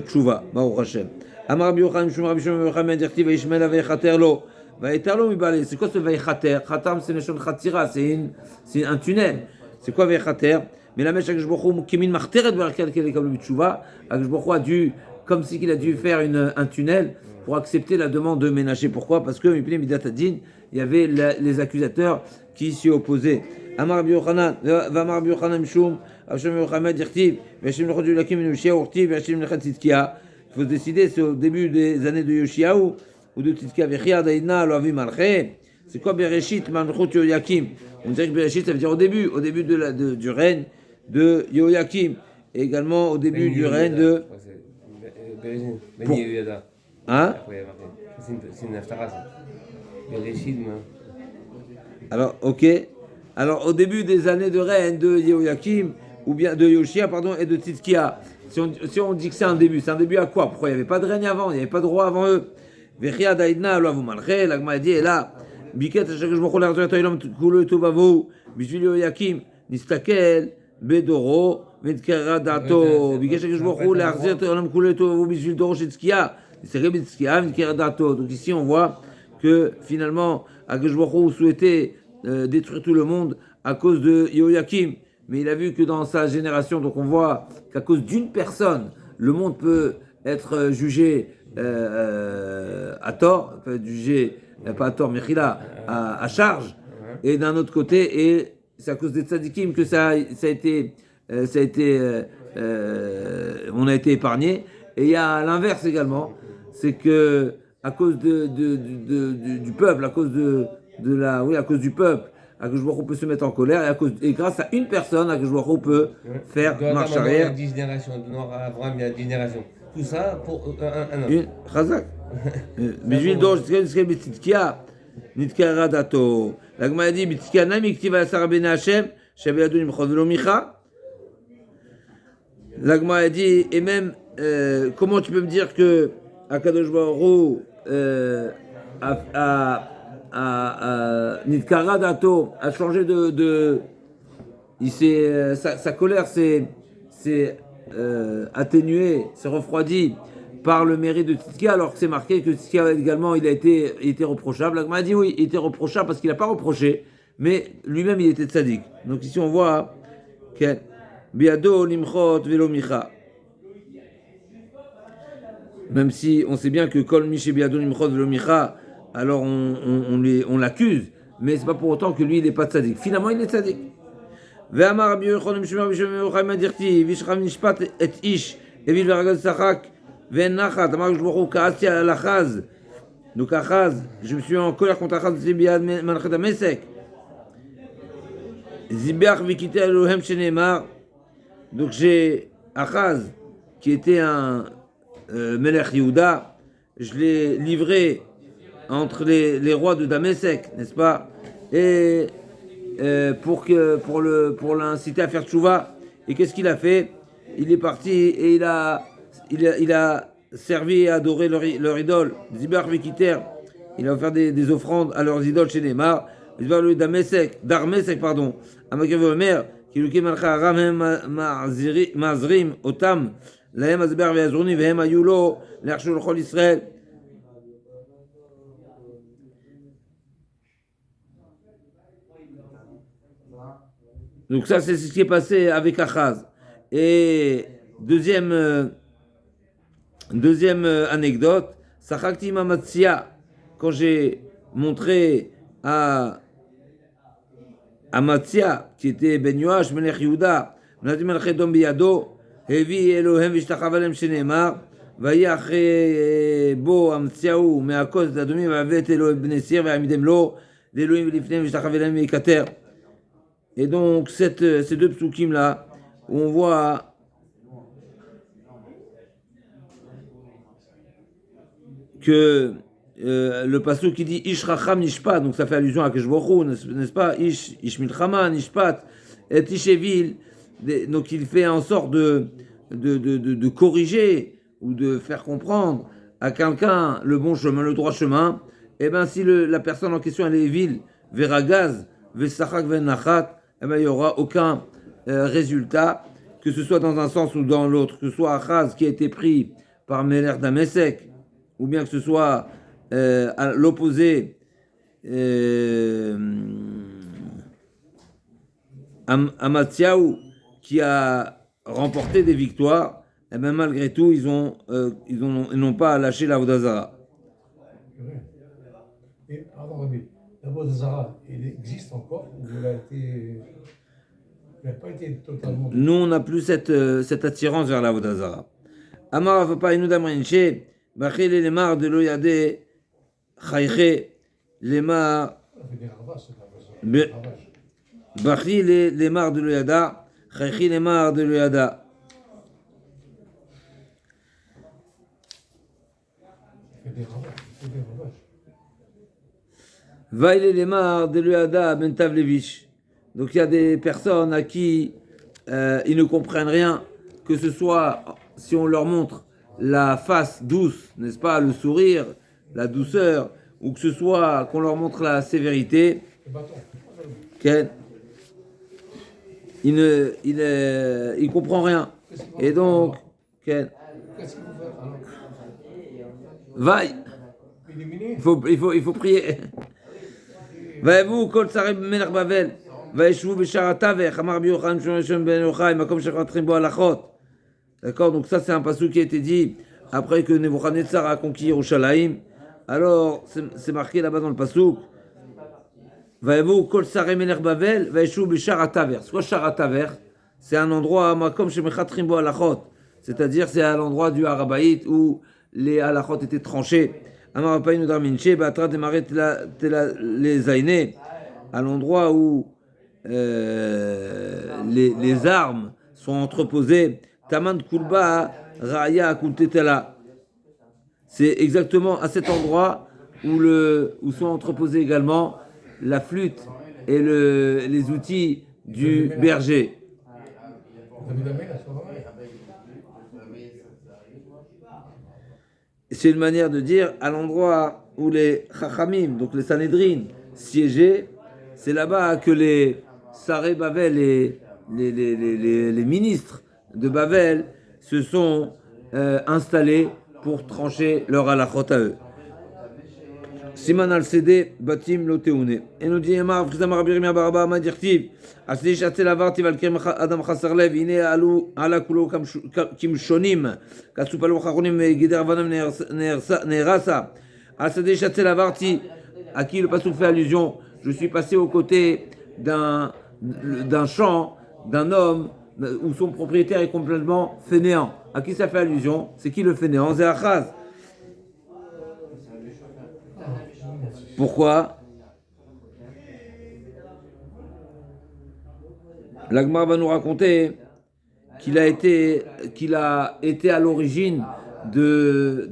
Tchouva, Baruch Hashem. Amar Rabbi Yochanan, Mishum Rabbi Shimon Yochanan, Dirti, Vaishmel Aveichater Lo, Vaetar Lo Mibale, c'est quoi ce Veichater? Khatam, c'est Neshon Khatira, c'est un tunnel. C'est quoi Veichater? Mais la Meshach Jbochou, Kimin Marteret, Barakal Kelekablu Tchouva, Akjbochou a dû, comme si il a dû faire un tunnel pour accepter la demande de Ménaché. Pourquoi? Parce que il y avait les accusateurs qui s'y opposaient. Amar Rabbi Yochanan, Vamar Rabbi Yochanan Mishum, Hashem Yochanan Dirtiv, Vashim Lechot Yulakim Yoshia Urtiv, Vashim Lechat Tzidkia. Il faut se décider, c'est au début des années de Yoshiaou ou de Tzidkia. Vechia Daïna Loavi Malché. C'est quoi Bereshit Manchut Yoyakim? On dirait que Bereshit ça veut dire au début du règne de Yoyakim, et également au début du règne de. Hein? C'est une aftara, ça. Alors, ok. Alors, au début des années de règne de Yehoyakim, ou bien de Yoshia, pardon, et de Tzidkia, si on dit que c'est un début à quoi? Pourquoi il n'y avait pas de règne avant, il n'y avait pas de roi avant eux? Vechia Daïdna, Loavu Malché, l'Agma a dit, et là, Biket, Shakash Bokhu, l'Arzoyat Oilam, Koulou Tobavu, Bishvil Yehoyakim, Nistakel, Bedoro, Medkera Dato, Biket Shakash Bokhu, l'Arzoyat Oilam, Koulou Tobavu, Bishvil Doro, Tzidkia. Donc ici on voit que finalement Akadosh Baruch Hu souhaitait détruire tout le monde à cause de Yehoyakim, mais il a vu que dans sa génération, donc on voit qu'à cause d'une personne, le monde peut être jugé à tort, peut être jugé pas à tort, mais à charge, et d'un autre côté, et c'est à cause des tzadikim que ça a été on a été épargné. Et il y a l'inverse également, c'est que à cause du peuple, à cause à cause du peuple, Akadosh Baruch Hu peut se mettre en colère, et grâce à une personne, Akadosh Baruch Hu peut faire marche arrière. Il y a 10 générations, de Noir à Abraham, il y a 10 générations. Tout ça pour un homme. Chazak. Bijvil Dor, Tzidkia, Nitkara Dato. La Gemara dit, Tzidkia Nami, Ktiva Sarah Ben Hashem, Shavei Adon Imchod Velo Micha. La Gemara dit, et même, comment tu peux me dire que Akadosh Baruch Hu Nitkara Dato a changé sa colère s'est atténuée, s'est refroidie par le mérite de Tzidkia, alors que c'est marqué que Tzidkia également il était reprochable. La Gemara dit oui, il était reprochable parce qu'il n'a pas reproché, mais lui-même il était tzaddik. Donc ici on voit que Biado Nimchot Velo Micha. Même si on sait bien que Kol Miché Biado Nimchot Velo Micha, alors on l'accuse, mais c'est pas pour autant que lui il n'est pas tzaddik. Finalement il est tzaddik. Ve'amar Rabbi Yochanan Mishmar Yochanan Dirti Vishram Nishpat et Ish Evil Veragad Sachak Ve'nachat Amar Shbochou Kaasi al Achaz. Donc Achaz, je me suis en colère contre Achaz Zibiad Malchet Amesek. Zibiach Vikite Elohem Shenemar. Donc j'ai Achaz qui était un Melech Yehuda, je l'ai livré entre les rois de Damesek, n'est-ce pas? Et pour l'inciter à faire tchouva. Et qu'est-ce qu'il a fait? Il est parti et il a servi et adoré leur idole. Zibar Vekiter, il a offert des offrandes à leurs idoles chez Neymar. Zibar lui d'Armesek, pardon. Amakev Omer, qui lui malcha aram hem mazrim otam, lahem azber ve'azruni vehem ayulo, l'ershul chol Israël. Donc ça, c'est ce qui est passé avec Achaz. Et deuxième anecdote, Sachakti Mamatsia, quand j'ai montré à Matsia, qui était Ben Yoash, Melech Yehuda, Nadim Melech Edom Biyado, Hevi Elohem Vishtachavalem Shenemar, Vayach Bo Amtsiaou, Meakos Dadomi, Vavet Elohem Bnesir, Vayamidem Lo, Elohim Lifnem Vishtachavalem Ekater. Et donc, ces deux psukim là, où on voit que le pasuk qui dit Ish Racham Nishpat, donc ça fait allusion à Keshbochou, n'est-ce pas? Ish Milchama Nishpat, et Ishevil, donc il fait en sorte de corriger ou de faire comprendre à quelqu'un le bon chemin, le droit chemin. Et bien, si la personne en question elle est vil, Veragaz, Vesachak Venachat, eh ben, il n'y aura aucun résultat, que ce soit dans un sens ou dans l'autre, que ce soit Achaz qui a été pris par Meler Damesek, ou bien que ce soit à l'opposé Amatsiaou qui a remporté des victoires, et bien malgré tout, ils n'ont pas lâché la Vodazara. Et pardon, Rabbi, la Vodazara, il existe encore ou il n'a pas été totalement. Nous, on n'a plus cette attirance vers la Vodazara. Amar Avapa Inudam Rinche, Bachil et les Mar de l'Oyade, Chayche, les Mar. Bachil et les Mar de l'Oyada, Chayche les Mar de l'Oyada. Vaïle les Mar de l'Oyada, Bentav Levich. Donc il y a des personnes à qui ils ne comprennent rien, que ce soit si on leur montre la face douce, n'est-ce pas, le sourire, la douceur, ou que ce soit qu'on leur montre la sévérité, il ne comprend rien. Et donc, vaille, il faut prier. Vaillez-vous, Kol Sareb Melech Bavel. D'accord, donc ça c'est un passage qui a été dit après que Nebuchadnezzar a conquis Yerushalayim. Alors c'est marqué là-bas dans le passage. Vayevu kol sarei melech Bavel vaishu b'shar hataver. Soit shar hataver, c'est un endroit makom shemechatrim bo halachot, c'est-à-dire c'est à l'endroit du Harabaït où les halachot étaient tranchés. Amar Apainu Darminche ba'atra démarrer les zainé, à l'endroit où les armes sont entreposées. Taman Kulba Raya Kultetala. C'est exactement à cet endroit où sont entreposés également la flûte et les outils du berger. C'est une manière de dire à l'endroit où les Chachamim, donc les Sanhedrin, siégeaient, c'est là-bas que les Saré Bavel et les ministres de Bavel se sont installés pour trancher leur halachot à eux. Siman al-Sede, Batim Loteune. Et nous dit Emar, Frizamar Birimia Baraba, Madirtiv, Asli Chatel Avarti, Valkim Adam Chasarlev, Ine Alou, Ala Kulo Kim Shonim, Kasupalo Charonim, Gider Vanam Nerasa, Asli Chatel Avarti, à qui le passouk fait allusion. Je suis passé aux côtés d'un champ, d'un homme, où son propriétaire est complètement fainéant. À qui ça fait allusion? C'est qui le fainéant? C'est Achaz. Pourquoi? L'Agmar va nous raconter qu'il a été à l'origine de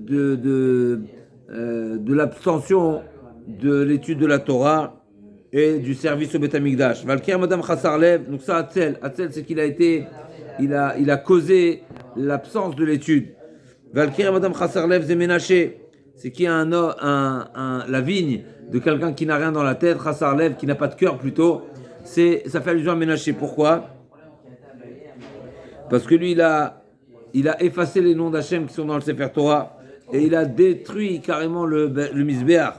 l'abstention de l'étude de la Torah et du service au Beth Amikdash. Valkir Madame Chassarlev, donc ça Atzel c'est qu'il a causé l'absence de l'étude. Valkyrie Madame Chassarlev Zemenaché, c'est qui a la vigne de quelqu'un qui n'a rien dans la tête, Chassarlev, qui n'a pas de cœur plutôt. Ça fait allusion à Ménaché. Pourquoi? Parce que lui, il a effacé les noms d'Hachem qui sont dans le Sefer Torah et il a détruit carrément le Misbéach.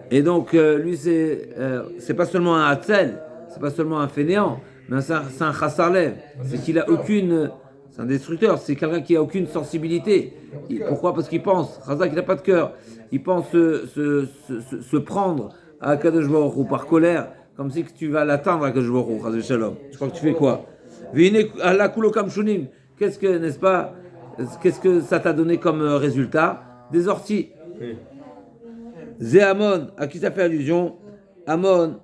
Et donc, lui, c'est pas seulement un Hatzel, c'est pas seulement un fainéant, mais c'est un Chassarlev. C'est qu'il a aucune. C'est un destructeur, c'est quelqu'un qui a aucune sensibilité. Pourquoi? Parce qu'il pense, Chazak, il n'a pas de cœur. Il pense se prendre à Kadosh Baruch Hu par colère, comme si tu vas l'atteindre à Kadosh Baruch Hu, Chazak Shalom. Je crois que tu fais quoi? Qu'est-ce que, n'est-ce pas, qu'est-ce que ça t'a donné comme résultat? Des orties. Zé Amon, à qui ça fait allusion? Amon.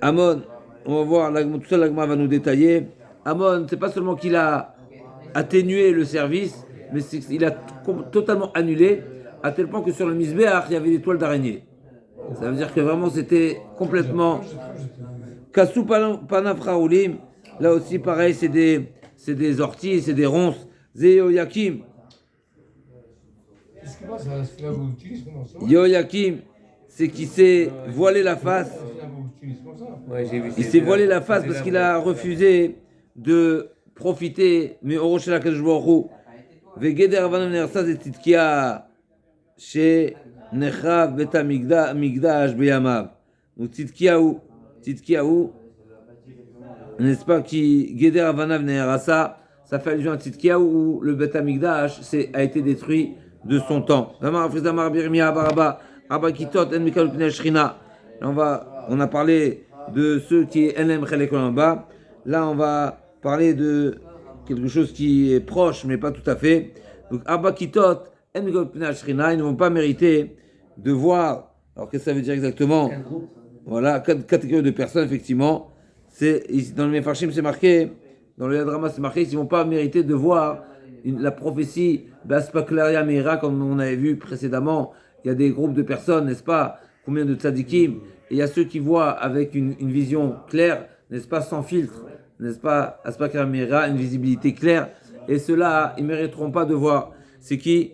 Amon, on va voir, tout ça l'Agma va nous détailler. Amon, c'est pas seulement qu'il a atténué le service, mais il a totalement annulé, à tel point que sur le Misbéach, il y avait des toiles d'araignée. Ça veut dire que vraiment c'était complètement. Kassou Panafraoulim, là aussi pareil, c'est des orties, c'est des ronces. Zéoyakim. Qu'est-ce qui passe? C'est là où vous utilisez comment ça? Yoyakim, c'est qu'il s'est voilé la face. C'est là où vous utilisez comme ça. Ouais, j'ai vu. Il s'est voilé la face parce qu'il a refusé de profiter. Mais au Rosh Hashanah, Vegeder Avanim Nersa Zetitkia chez Nechav Beta Migdash Beyamav. Donc Titkiaou, n'est-ce pas, qui Geder Avanav Nerasa, ça fait allusion à Titkiaou où le Beta Migdash a été détruit de son temps. On a parlé de ceux qui NM Chelek. Là, on va parler de quelque chose qui est proche, mais pas tout à fait. Donc, Abba Kitot, ils ne vont pas mériter de voir. Alors, qu'est-ce que ça veut dire exactement? Voilà, 4 catégories de personnes, effectivement. Dans le Mefarshim, c'est marqué, dans le Yadrama, c'est marqué, ils ne vont pas mériter de voir la prophétie Baspaklaria Meira, comme on avait vu précédemment. Il y a des groupes de personnes, n'est-ce pas? Combien de tzadikim? Et il y a ceux qui voient avec une vision claire, n'est-ce pas, sans filtre, n'est-ce pas, Aspaklaria Meira, une visibilité claire. Et ceux-là, ils ne mériteront pas de voir. C'est qui?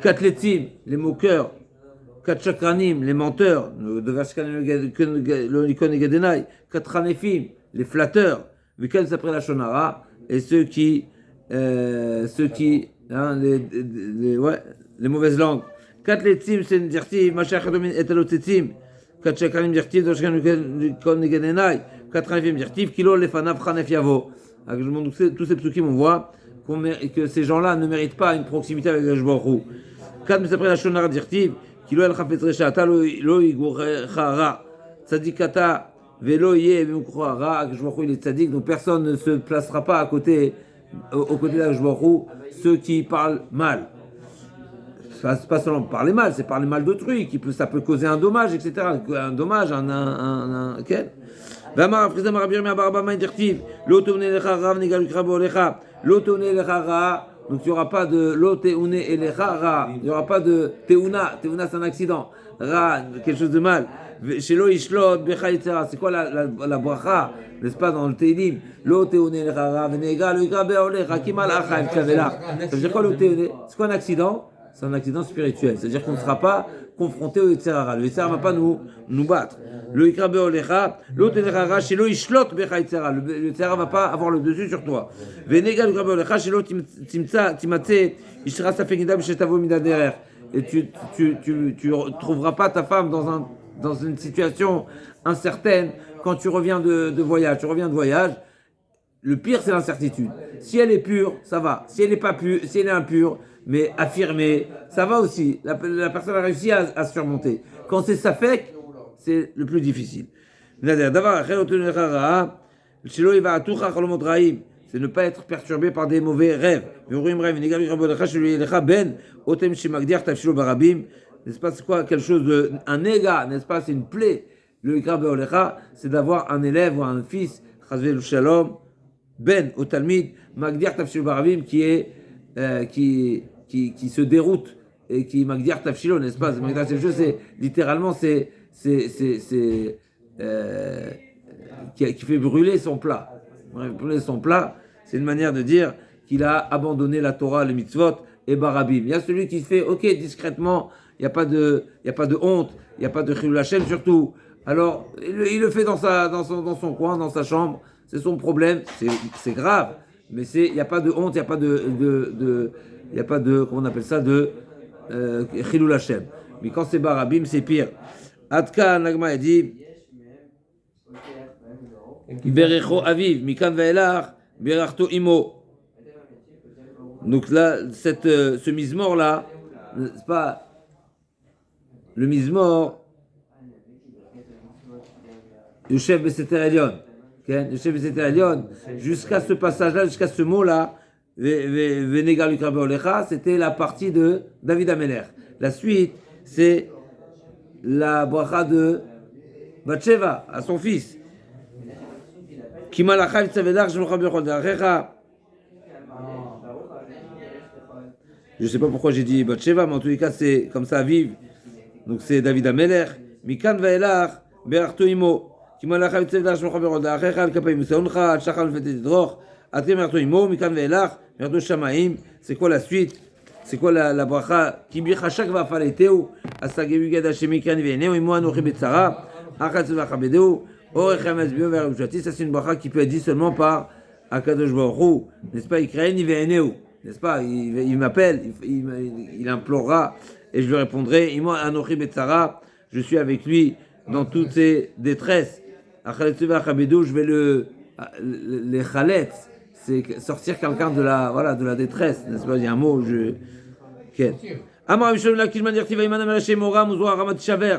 Katletim, les moqueurs. Katchakranim, les menteurs. De Vashkan l'Ikon et Gadenai. Katranefim, les flatteurs. Viken s'après la Shonara. Et ceux qui les mauvaises langues. Katletim, c'est dirtiv, Mashachadomin et Alotetim. Katchakranim dirtiv, Vashkan l'Ikon et Gadenai. Katranefim dirtiv, Kilo lefanav chanef yavo. Tous ces psukim, on voit que ces gens-là ne méritent pas une proximité avec le Jborou. Quand nous après la Shonara dirtiv, Kilo el chafetz reshata lo igurchara, tzadikata velo yeh v'mukroara, Jborou il est tzadik, donc personne ne se placera pas aux côtés de Jborou, ceux qui parlent mal. C'est pas seulement parler mal, c'est parler mal d'autrui, ça peut causer un dommage, etc. Un dommage, quel? Donc il n'y aura pas de loteune elecha, il n'y aura pas de teuna c'est un accident, ra, quelque chose de mal. Shelo ishlot becha yitzera, c'est quoi la bracha, n'est-ce pas, dans le Teilim? Loteune elecha ra, venega lo ikra be'olecha, kimal acha el kavela. Ça veut dire quoi loteune? C'est quoi un accident? C'est un accident spirituel, c'est-à-dire qu'on ne sera pas confronté au Yitzhara. Le Yitzhara ne va pas nous battre. Le Ikra Be'olecha, l'autre Yitzhara, chez le Ishlot Becha Yitzhara. Le Yitzhara ne va pas avoir le dessus sur toi. Venega Ikra Be'olecha, chez l'autre Timatse, Ishra Safegida B'shetavo Midaderer. Et tu ne trouveras pas ta femme dans une situation incertaine quand tu reviens de voyage. Tu reviens de voyage. Le pire, c'est l'incertitude. Si elle est pure, ça va. Si elle n'est pas pure, si elle est impure, mais affirmée, ça va aussi. La personne a réussi à surmonter. Quand c'est safek, c'est le plus difficile. C'est ne pas être perturbé par des mauvais rêves. N'est-ce pas, c'est quoi, quelque chose de, un éga, n'est-ce pas, c'est une plaie. Le ikra be'olecha, c'est d'avoir un élève ou un fils, chazve shalom, ben au Talmid, magdir tafshilo barabim, qui se déroute et qui magdir tafshilo, n'est-ce pas? Magdir tafshilo, c'est littéralement c'est qui fait brûler son plat. Brûler son plat, c'est une manière de dire qu'il a abandonné la Torah, les mitzvot et barabim. Il y a celui qui fait, ok, discrètement, il n'y a pas de honte, il n'y a pas de chilul Hashem surtout. Alors, il le fait dans son coin, dans sa chambre, c'est son problème, c'est grave, mais il n'y a pas de honte, il n'y a pas il n'y a pas de, comment on appelle ça, de chilul Hashem. Mais quand c'est barabim, c'est pire. Adka, Nagma a dit, Berecho aviv, mikan ve'elach, berachto imo. Donc là, ce mizmor là, c'est pas le mizmor Yoshev Beseter Elyon. Yoshev Beseter Elyon, jusqu'à ce passage-là, jusqu'à ce mot-là, Venegar Lukrabe Olecha, c'était la partie de David Ameler. La suite, c'est la bracha de Batsheva à son fils. Kimalacha Tzavedar Shemcha Bechol Derecha. Je ne sais pas pourquoi j'ai dit Batsheva, mais en tous les cas, c'est comme ça, vive. Donc c'est David Ameler. Mikan Vaelach Be'arto Imo. Kimalacha Tzavedar Shemcha Bechol Derecha. Al-Kapayim Seoncha. Al-Shachal Vetet Dror. Atem Be'arto Imo. Mikan Vaelach Be'arto Shamaim. C'est quoi la suite? C'est quoi la bracha? Kibir Hashak Vafaleteu. Asagevu Gad Hashem Mikan Ve'eneu. Imo Anochi Betzara. Achatz Vachabedeu. Ça c'est une bracha qui peut être dit seulement par Akadosh Baruch Hu, n'est-ce pas? N'est-ce pas? Il m'appelle, il implorera et je lui répondrai. Anochi Betzara, je suis avec lui dans toutes ses détresses. Je vais les chaletz, c'est sortir quelqu'un de la détresse, n'est-ce pas? Il y a un mot, Amar Mishom Lakish Mandir Tiva Imana Merashem Oram Uzwa Ramat Shaver.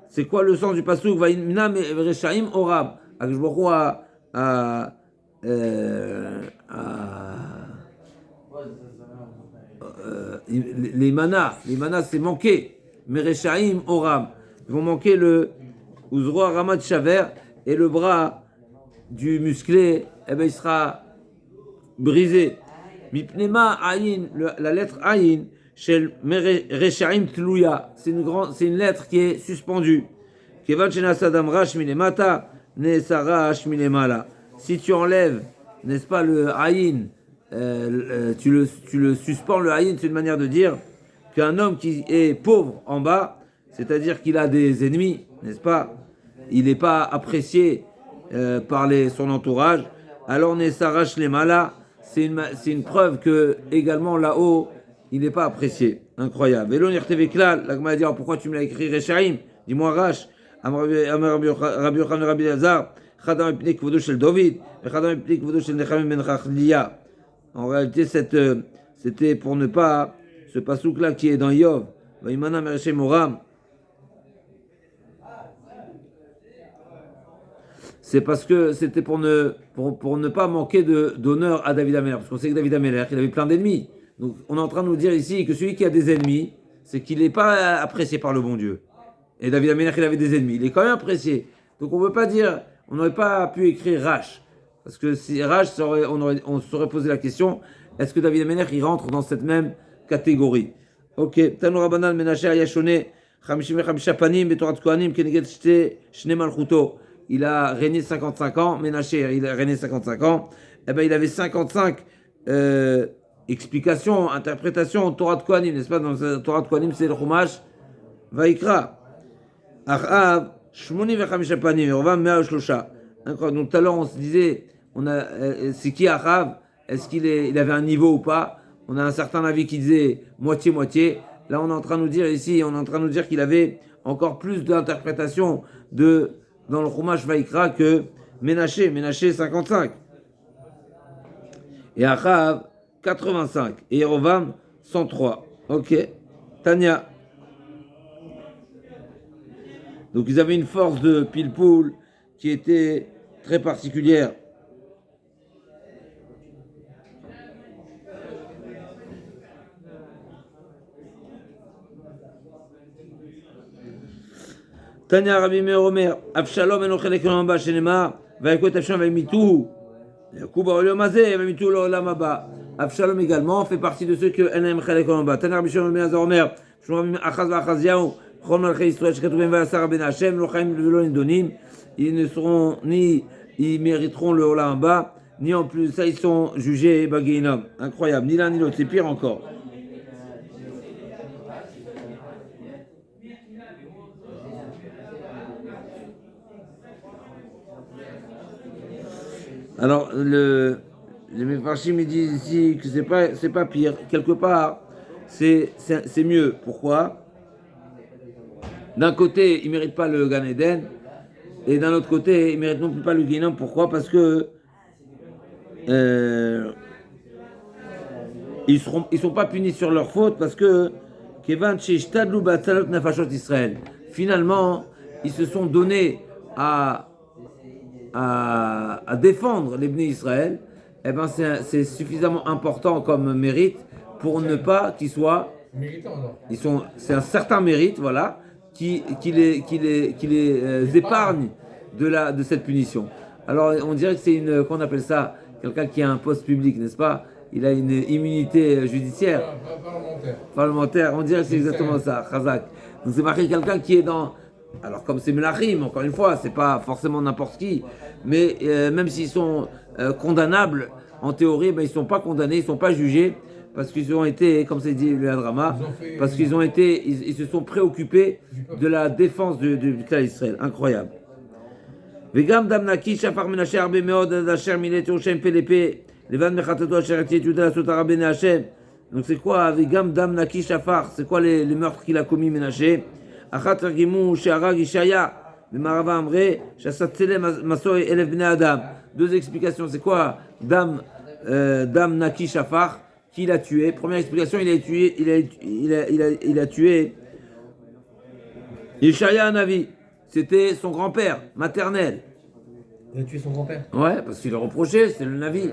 C'est quoi le sens du pasuk? Vaïmna Reshaim Oram. Les manas c'est manquer. Mereshaim Oram. Ils vont manquer le Uzroa Ramat Shaver et le bras du musclé, il sera brisé. Mipnema Ayin, la lettre Ayin. Chez Reshaim Tlouya, c'est une lettre qui est suspendue. Kevan Shenasadam Rash Minemata, Nesara Rash Minemala. Si tu enlèves, n'est-ce pas, le Aïn, tu le suspends, le Aïn, c'est une manière de dire qu'un homme qui est pauvre en bas, c'est-à-dire qu'il a des ennemis, n'est-ce pas, il n'est pas apprécié par son entourage, alors Nesara Rash Lemala, c'est une preuve que également là-haut, il n'est pas apprécié. Incroyable. Et l'on y reteve klal. La Gemara dit, pourquoi tu me l'as écrit Reshaim? Dis-moi Rash. Rabbi Yochanan Rabbi Elazar. Chadam epnei kvodo shel David. Chadam epnei kvodo shel Nechamim ben Chachlia. En réalité, c'était pour ne pas, ce pasouk-là qui est dans Yov. Vaimana Mereshem Oram. C'est parce que c'était pour ne pas manquer d'honneur à David Ameler. Parce qu'on sait que David Ameler, il avait plein d'ennemis. Donc, on est en train de nous dire ici que celui qui a des ennemis, c'est qu'il n'est pas apprécié par le bon Dieu. Et David Ameler, il avait des ennemis. Il est quand même apprécié. Donc, on ne peut pas dire, on n'aurait pas pu écrire Rash. Parce que si Rash, on se serait posé la question, est-ce que David Ameler, il rentre dans cette même catégorie? Ok. Tanu Rabbanan Menashe Ayashone, 55 panim, Betorat Kohanim, Keneged Shne Malchuto. Il a régné 55 ans. Menashe, il a régné 55 ans. Eh bien, il avait 55 explication, interprétation, Torah de Kohanim, n'est-ce pas? Dans la Torah de Kohanim, c'est le Chumash Vaikra. Achav, Shmoni vechamisha panim, Rovam mea shlosha. Donc tout à l'heure, on se disait, c'est qui Achav? Est-ce qu'il avait un niveau ou pas? On a un certain avis qui disait moitié-moitié. Là, on est en train de nous dire ici, qu'il avait encore plus d'interprétation dans le Chumash Vaikra que Ménaché 55. Et Achav, 85 et Yerovam 103. Ok. Tania. Donc ils avaient une force de pile-poule qui était très particulière. Tania Rabbi Meir Omer, Avshalom eno chelek olam haba shenema, vayakot Avshalom vayimituhu. Yaakov ha'olam hazeh vayimituhu l'olam haba. Avshalom également fait partie de ceux que Enem chelek olam haba. Tania Rabbi Shimon ben Elazar Omer, Shmuel Achaz va'Achaziyahu, Chol malchei Yisrael shekatuv ben vayasar ben Hashem, lo chaim velo nidonim, ils ne seront ni, ils mériteront le Olam bas, ni en plus, ça, ils sont jugés Baguinam. Incroyable, ni l'un ni l'autre, c'est pire encore. Alors, les Mefarshim ils disent ici que c'est pas pire. Quelque part, c'est mieux. Pourquoi? D'un côté, ils ne méritent pas le Gan Eden, et d'un autre côté, ils ne méritent non plus pas le Guénom. Pourquoi? Parce que ils sont pas punis sur leur faute, parce que Kevan Shtadlu Batsalot Nefashot Israël. Finalement, ils se sont donnés à défendre les Bnei Israël. Eh ben c'est suffisamment important comme mérite pour ne pas qu'ils soient Méritant, alors. c'est un certain mérite, voilà, qui les épargne de cette punition. Alors on dirait que c'est qu'on appelle ça, quelqu'un qui a un poste public, n'est-ce pas? Il a une immunité judiciaire, parlementaire. On dirait que c'est exactement ça, Chazak. Donc c'est marqué quelqu'un qui est dans. Alors comme c'est Melachim, encore une fois, c'est pas forcément n'importe qui, mais même s'ils sont condamnables, en théorie, ben, ils ne sont pas condamnés, ils ne sont pas jugés, parce qu'ils ont été, comme c'est dit le Hadrama, parce qu'ils ont été, ils se sont préoccupés de la défense du Klal Israël. Incroyable. Vegam damnaki shafar menashe arbe meod asher milet Yerushalayim pelepe levan mechatato asher etiet Yuda sotara bene Hashem. Donc c'est quoi Vegam damnaki shafar? C'est quoi les meurtres qu'il a commis Menashe? Achat targimu sheharag Ishaya b'marava amre shasat tselem masoy elef bnei adam. Deux explications. C'est quoi Dam Naki Shafar? Qui l'a tué? Première explication, il a tué Ishaya Navi. C'était son grand-père maternel. Il a tué son grand-père? Ouais, parce qu'il le reprochait, c'est le Navi.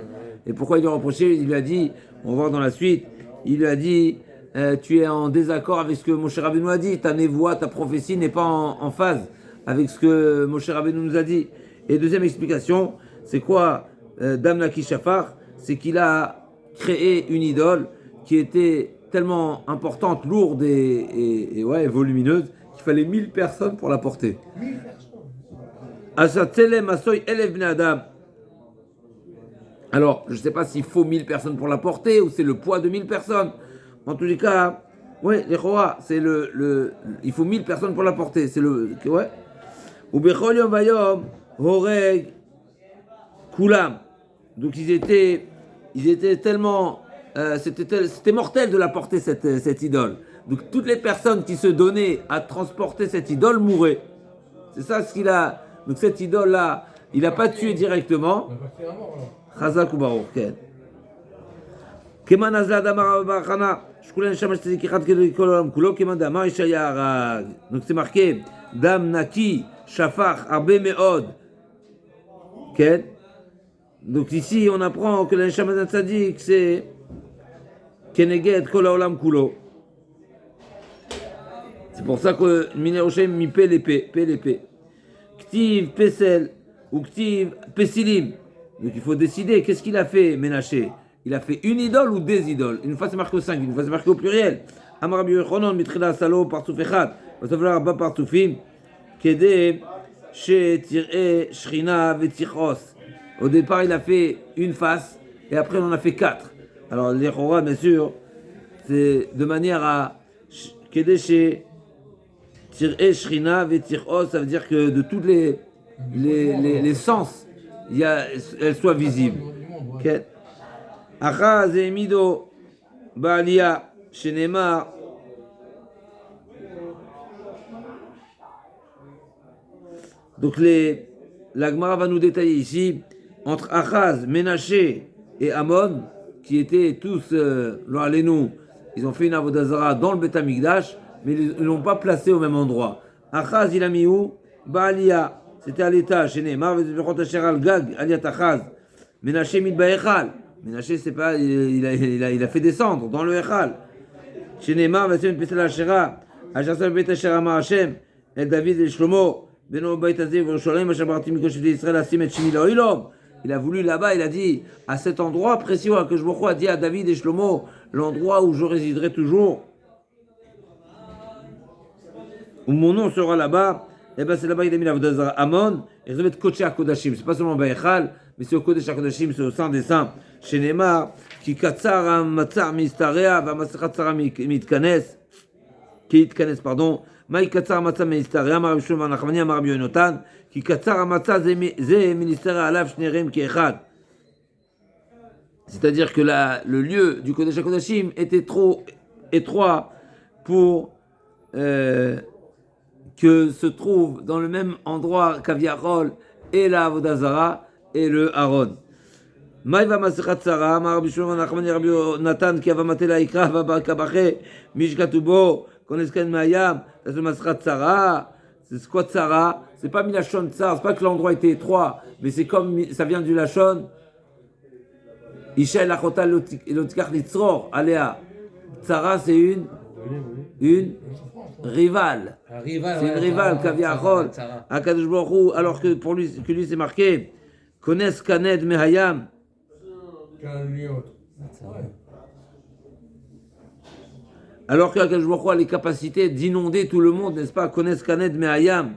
Et pourquoi il le reprochait? Il lui a dit, on va voir dans la suite, il lui a dit, tu es en désaccord avec ce que Moshe Rabbeinu a dit, ta névoie, ta prophétie n'est pas en phase avec ce que Moshe Rabbeinu nous a dit. Et deuxième explication, c'est quoi Dam Naki Shafar? C'est qu'il a créé une idole qui était tellement importante, lourde et volumineuse qu'il fallait 1000 personnes pour la porter. 1000 personnes. Asatzelem Asoy Elef Bnei Adam. Alors, je ne sais pas s'il faut 1000 personnes pour la porter ou c'est le poids de 1000 personnes. En tous les cas, ouais, les rois, c'est il faut 1000 personnes pour la porter. C'est ouais. Ou Bechol Yom Vayom Horeg Kulam. Donc ils étaient tellement, c'était mortel de la porter cette idole. Donc toutes les personnes qui se donnaient à transporter cette idole mouraient. C'est ça ce qu'il a. Donc cette idole là, il n'a pas tué directement. On va faire un mort, alors. Chazak ou Baruch, ken. Keman azad amar bachana, shkulen shamash tzedikichat kol olam kulo, keman damar Ishaya harag. Donc c'est marqué Dam Naki Shafach Arbe Meod. Ken. Donc ici, on apprend que l'Neshama d'un tzaddik, c'est Keneged Kol Haolam Kulo. C'est pour ça que Minei Yerushalayim mi paie l'épée. Ktiv Pesel ou Ktiv Pesilim. Donc il faut décider, qu'est-ce qu'il a fait, Ménaché? Il a fait une idole ou des idoles? Une fois c'est marqué au singulier, une fois c'est marqué au pluriel. Amar Rabbi Yochanan mitrila salo partouf echad, vasavla rabba partoufim, kede she tir'e shrina vetichos. Au départ, il a fait une face, et après, on en a fait 4. Alors, les rois, bien sûr, c'est de manière à Kedeshe, Tir'e, Shrina, Vetir'os, ça veut dire que de tous les sens, elles soient visibles. Achaz et Mido, Baalia, Shenemar. Donc, la Gemara va nous détailler ici. Entre Achaz, Ménaché et Amon, qui étaient tous, ils ont fait une avodah zara dans le Beth Amikdash, mais ils ne l'ont pas placé au même endroit. Achaz, il a mis où? Baalia, c'était à l'étage, chez Neymar, Gag, Aliat Achaz. Ménaché mit Baechal. Ménaché, c'est pas, il a fait descendre dans le Echal. Chez Neymar, Vasim Pesel Hashera, Hashasa Bet Hashera Ma Hashem, El David et Shlomo, Beno Beit Azeh, Yerushalayim, Hashabarti Mikosh d'Israël, Asim et Shimi Loilom. Il a voulu là-bas, il a dit, à cet endroit précis, que je me a dit à David et Shlomo, l'endroit où je résiderai toujours, où mon nom sera là-bas, eh ben c'est là-bas il a mis la Vodazara Amon, et ça va être Kodesh HaKodashim. C'est pas seulement Baïchal, mais c'est au Kodesh HaKodashim, c'est au sein des saints. Chez Neymar, qui Katsar Matzar Mistarea, va Masachat Sarah Mitkanes, qui Itkanes, pardon, Maï Katsar Matzar Mistarea, Marab Shlomo Nachmani, Marab Yonotan, qui Katsar Matzar Ze Ministère Alav Shnerem qui Echad. C'est-à-dire que le lieu du Kodesh HaKodashim était trop étroit pour que se trouve dans le même endroit qu'Aviachol et la Avodazara et le Aaron. Maïva Masechat Sarah, Rabbi Shlomo Nachmani, Rabbi Natan, qui va mater la Ikra, va Kabaché, Mishkatubo, Konesken Mayam, c'est Masechat Sarah. C'est quoi Sarah? C'est pas Milachon Tsar, c'est pas que l'endroit était étroit, mais c'est comme ça vient du Lachon. Isha Lachota Lotikach Litzror, Aléa. Sarah, c'est une rivale. C'est une rivale, Kaviachol, Akadosh Baruch Hu, alors que pour lui, c'est marqué Kones Kaned Mehayam. Alors qu'Akadosh Baruch Hu a les capacités d'inonder tout le monde, n'est-ce pas? Kones Kaned Mehayam.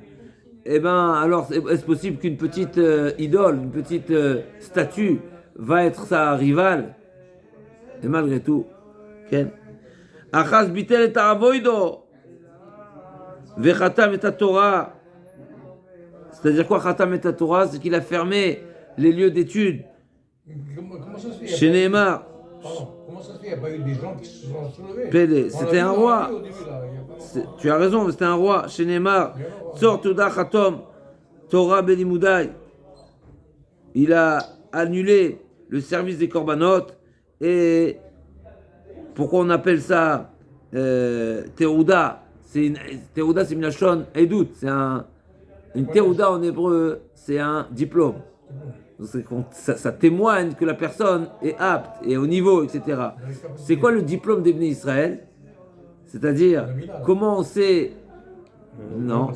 Eh bien, alors, est-ce possible qu'une petite idole, une petite statue va être sa rivale? Et malgré tout, Ken. Achaz bitel et avoido. Vechatam et Torah. C'est-à-dire quoi, Chatam et Torah? C'est qu'il a fermé les lieux d'études. Comment ça se fait? Chez Neymar. Comment ça se fait? Il n'y a pas eu des gens qui se sont soulevés. Pédé, c'était un roi. Tu as raison, c'était un roi. Chez Neymar. Tzor Tuda Chatom. Torah Belimudai. Il a annulé le service des korbanot. Et pourquoi on appelle ça Théouda? Théouda, c'est Minachon Edout. C'est une Théouda en hébreu, c'est un diplôme. Donc ça témoigne que la personne est apte et au niveau, etc. C'est quoi le diplôme des Bnei Israël? C'est-à-dire, comment on sait. Non,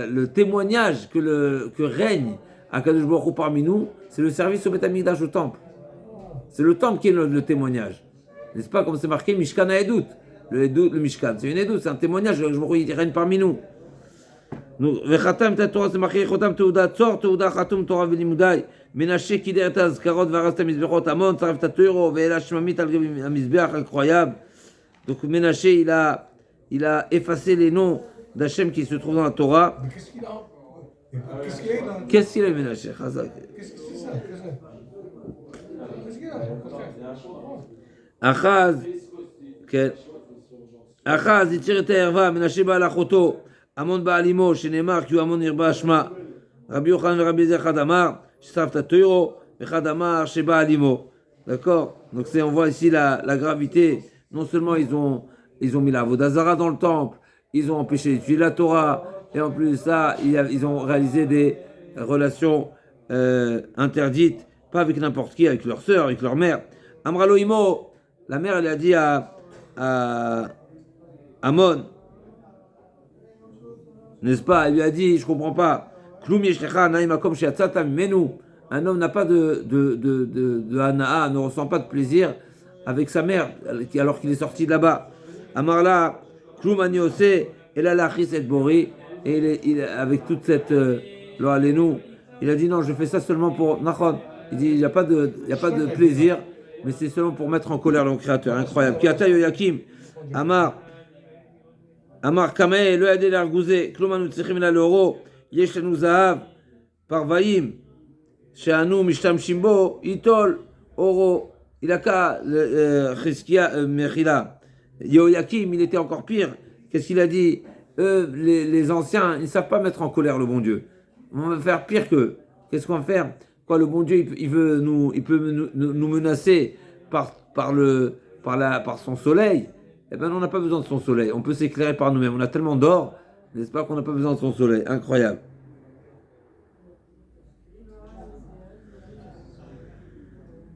le témoignage que règne à Kadosh Baruch Hu parmi nous, c'est le service au Beth Amikdash, au temple. C'est le temple qui est le témoignage. N'est-ce pas, comme c'est marqué Mishkan Edut. Le Mishkan, c'est une Edut, c'est un témoignage, Kadosh Baruch Hu, il règne parmi nous. Vechatam ta Torah, c'est marqué Chotam Teuda Tzor, Teuda Chatum Torah Velimudai, Menashe Kider et Azkarot, Varasta Mizbechot, Amon, Saref ta Teuro, Ve'ela Shmamit al Mizbeach, incroyable. Donc Menashe, il a effacé les noms d'Hachem qui se trouvent dans la Torah. Mais qu'est-ce qu'il a? Qu'est-ce qu'il a, Menashe? Qu'est-ce que c'est ça? Qu'est-ce qu'il a? Achaz, Achaz, il tire et Herva, Menashe Ba'alachoto, Amon Ba'alimo, Shenemar, Ki Amon Irba Ashma, Rabbi Yochanan et Rabbi Zechad Amar, Shsafta Teuro, Echad Amar, Sheba Alimo. D'accord? Donc on voit ici la gravité. Non seulement ils ont mis la Vodazara dans le temple, ils ont empêché d'étudier la Torah, et en plus de ça, ils ont réalisé des relations interdites, pas avec n'importe qui, avec leur sœur, avec leur mère. Amralo Imo, la mère, elle a dit à Amon, n'est-ce pas? Elle lui a dit, je comprends pas. Un homme n'a pas de hanaa, ne ressent pas de plaisir avec sa mère, alors qu'il est sorti de là-bas. Amarla, Kloum Aniose, et là, la et Bori, et avec toute cette Loalenu, il a dit non, je fais ça seulement pour Nachon. Il dit, il n'y a pas de plaisir, mais c'est seulement pour mettre en colère le Créateur. Incroyable. Kiata Yoyakim, Amar Kameh, le Adé l'Argouzé, Kloumanu Tsichim la Loro, Yesh Lanu Zahav, Parvaim, Sheanu Mishtam Shimbo, Itol, Oro, il a qu'à Cheskia Mechila. Yoyakim, il était encore pire. Qu'est-ce qu'il a dit? Eux, les anciens, ils ne savent pas mettre en colère le bon Dieu. On va faire pire qu'eux. Qu'est-ce qu'on va faire? Quoi, le bon Dieu, il peut nous menacer par son soleil. Eh bien, on n'a pas besoin de son soleil. On peut s'éclairer par nous-mêmes. On a tellement d'or, n'est-ce pas, qu'on n'a pas besoin de son soleil. Incroyable.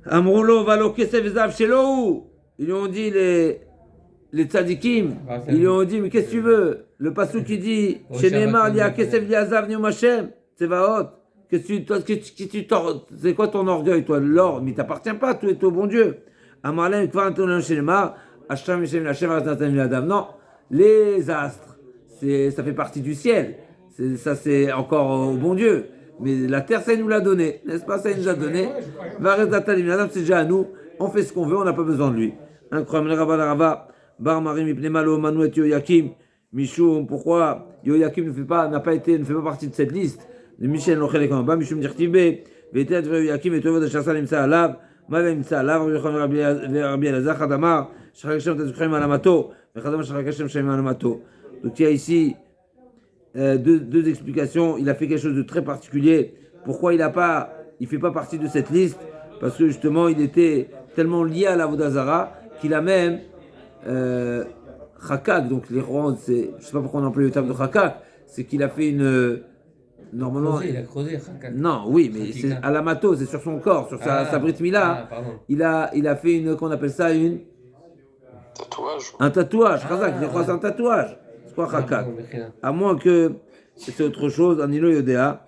Amroulo, valo, kesef, zav, shelo. Ils lui ont dit, les tzadikim, ils lui ont dit, mais qu'est-ce que tu veux? Le passou qui dit, chez Neymar, il y a kesef, liazav, nium Hashem, tsevaot. C'est quoi ton orgueil, toi? L'or, mais il t'appartient pas, tout est au bon Dieu. Amarlem, kvar, chez Neymar, Hashem, Hashem, Hashem, non, Les astres, ça fait partie du ciel. Ça, c'est encore au bon Dieu. Mais la terre, ça, il nous l'a donné. N'est-ce pas? Ça, il nous a donné. C'est déjà à nous. On fait ce qu'on veut, on n'a pas besoin de lui. Incroyable. Bar Marim, Ipnemalo, Manu et Yoyakim. Michoum, pourquoi Yoyakim ne fait pas partie de cette liste? De Michel Lochel Kamba, Michoum Dirtibe, Vetet Yoyakim et Tovod Chassal Imsa Alav, Mavem Imsa Alav, Rabbi Elazar, Hadamar, Shrakashem Tazukhem Alamato, Khadam Shrakashem Shem Alamato. Donc il y a ici deux explications. Il a fait quelque chose de très particulier. Pourquoi il fait pas partie de cette liste? Parce que justement, il était tellement lié à la Vodazara qu'il a même Chakak, donc les rois, je ne sais pas pourquoi on emploie le terme de Chakak, c'est qu'il a fait normalement. Il a creusé Chakak. Non, oui, mais c'est à la mato, c'est sur son corps, sur sa Brit Mila. Il a fait qu'on appelle ça Tatouage. un tatouage. Chakak, il croise un tatouage. C'est quoi Chakak? À moins que c'est autre chose, un ilo yodéa.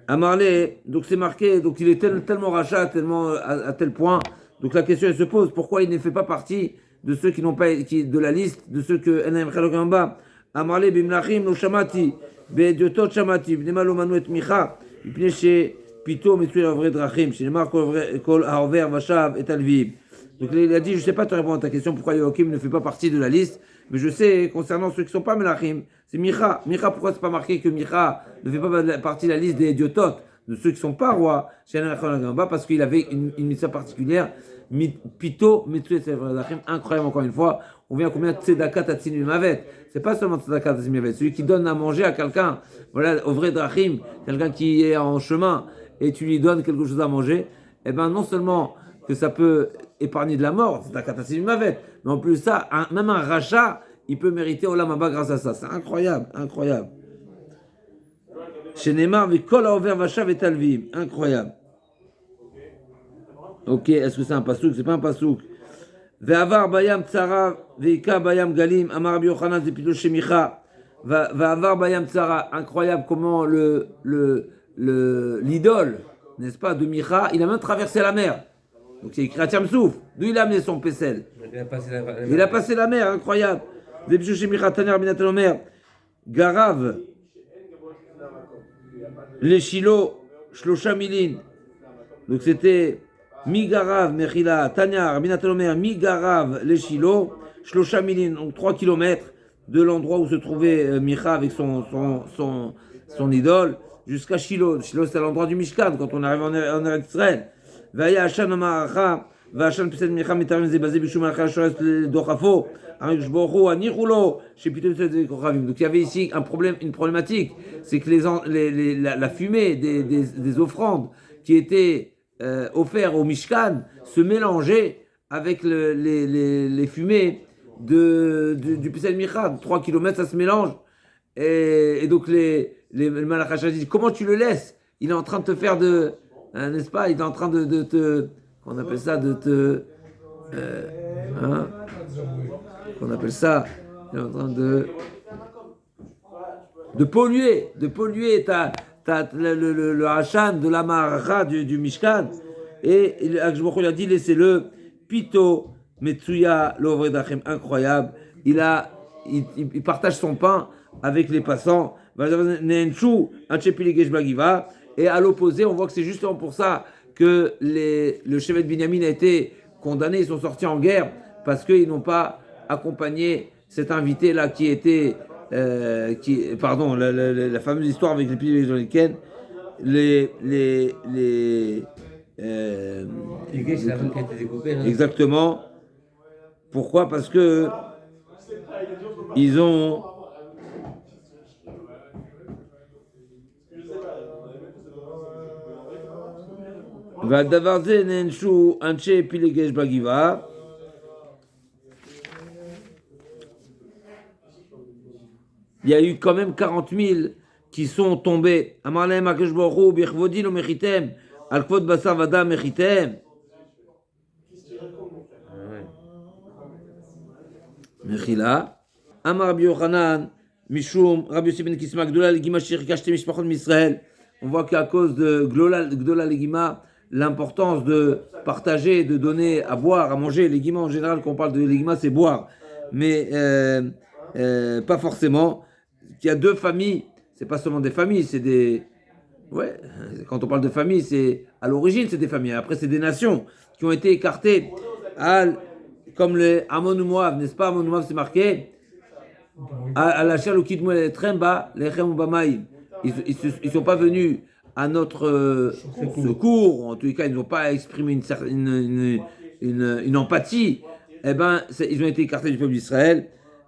Amarlé, donc c'est marqué, donc il est tellement rachat, tellement à tel point. Donc la question elle se pose, pourquoi il ne fait pas partie de ceux qui n'ont pas de la liste de ceux que Enaim Chalogamba Amarlé bimlachim no shamati be'ediotot shamati b'nemalo manu et micha ipne she pito mitzuy avre drachim shenemar kol haover vashav et alvib. Donc il a dit, je ne sais pas te répondre à ta question pourquoi Yoakim ne fait pas partie de la liste, mais je sais concernant ceux qui ne sont pas melachim, c'est Micha. Micha, pourquoi c'est pas marqué que Micha ne fait pas partie de la liste des idiototes, de ceux qui ne sont pas rois, parce qu'il avait une mission particulière, Pito, Mitsué, incroyable encore une fois. On vient combien de Tzedaka Tatsinu Mavet. C'est pas seulement Tzedaka Tatsinu Mavet, celui qui donne à manger à quelqu'un, voilà, au vrai Drachim, quelqu'un qui est en chemin et tu lui donnes quelque chose à manger, eh ben non seulement que ça peut épargner de la mort, Tzedaka Tatsinu Mavet, mais en plus de ça, même un rachat, il peut mériter Olam Haba grâce à ça. C'est incroyable, incroyable. Chez Neymar, Vikol Haover Vashav et Talvim, incroyable. Ok, est-ce que c'est un pasouk? C'est pas un pasouk. Ve'avar bayam tsara, ve'ika bayam galim, amar Rabbi Yochanan zepito shemicha. Ve'avar bayam tsara, incroyable comment l'idole, n'est-ce pas, de Micha, il a même traversé la mer. Donc c'est écrit à Tchamsouf, d'où il a amené son pécel. Il a passé la mer, incroyable. Zepito shemicha, taner binatan omer, garav, les Shilo, Shlosha Milin. Donc c'était Migarav, Mechila, Tanyar, Binatalomer, Migarav, les Shilo, Shlosha Milin, donc 3 km de l'endroit où se trouvait Micha avec son idole, jusqu'à Shilo. Shilo, c'est l'endroit du Mishkan, quand on arrive en Eretz Israël. Vaya Hashan Amaracha, Vachan Pesed Micha, Mitarim Zebazé, Bishum Alcha, Shoes, Dochafo, Arik Jboru, Anirulo, chez Pitou Kochavim. Donc il y avait ici une problématique, c'est que la fumée des offrandes qui étaient offertes au Mishkan se mélangeait avec les fumées du Pesed Micha. 3 km, ça se mélange. Et donc le Malach dit, comment tu le laisses? Il est en train de te faire n'est-ce pas? Il est en train de te... On appelle ça de te... on appelle ça... Il est en train de polluer le Hashan de la Maracha du Mishkan. Et il a dit, laissez-le. Pito, Metsuya, l'Ovredachem, incroyable. Il partage son pain avec les passants. Et à l'opposé, on voit que c'est justement pour ça que le Shevet Binyamin a été condamné, ils sont sortis en guerre, parce qu'ils n'ont pas accompagné cet invité-là qui était, la fameuse histoire avec les piliers israéliens, exactement. Pourquoi? Parce que ils ont il y a eu quand même 40 000 qui sont tombés. Mechila. Amar Rabbi Yochanan, Mishum, Rabbi Yossi ben Kisma, Gdola Legima, Shirikashte Mishpachot Misraël. On voit qu'à cause de Gdola Legima, l'importance de partager, de donner à boire, à manger. Les guimauves, en général, quand on parle de légumes, c'est boire. Mais pas forcément. Il y a deux familles, c'est pas seulement des familles, c'est des... Ouais, quand on parle de famille, c'est à l'origine, c'est des familles. Après, c'est des nations qui ont été écartées, comme les Ammon ou Moab, n'est-ce pas? Ammon ou Moab, c'est marqué à la Chalukidmou et Tremba, les Chem ou Bamaï. Ils sont pas venus à notre secours, en tous les cas, ils n'ont pas exprimé une empathie. Eh ben, ils ont été écartés du peuple d'Israël,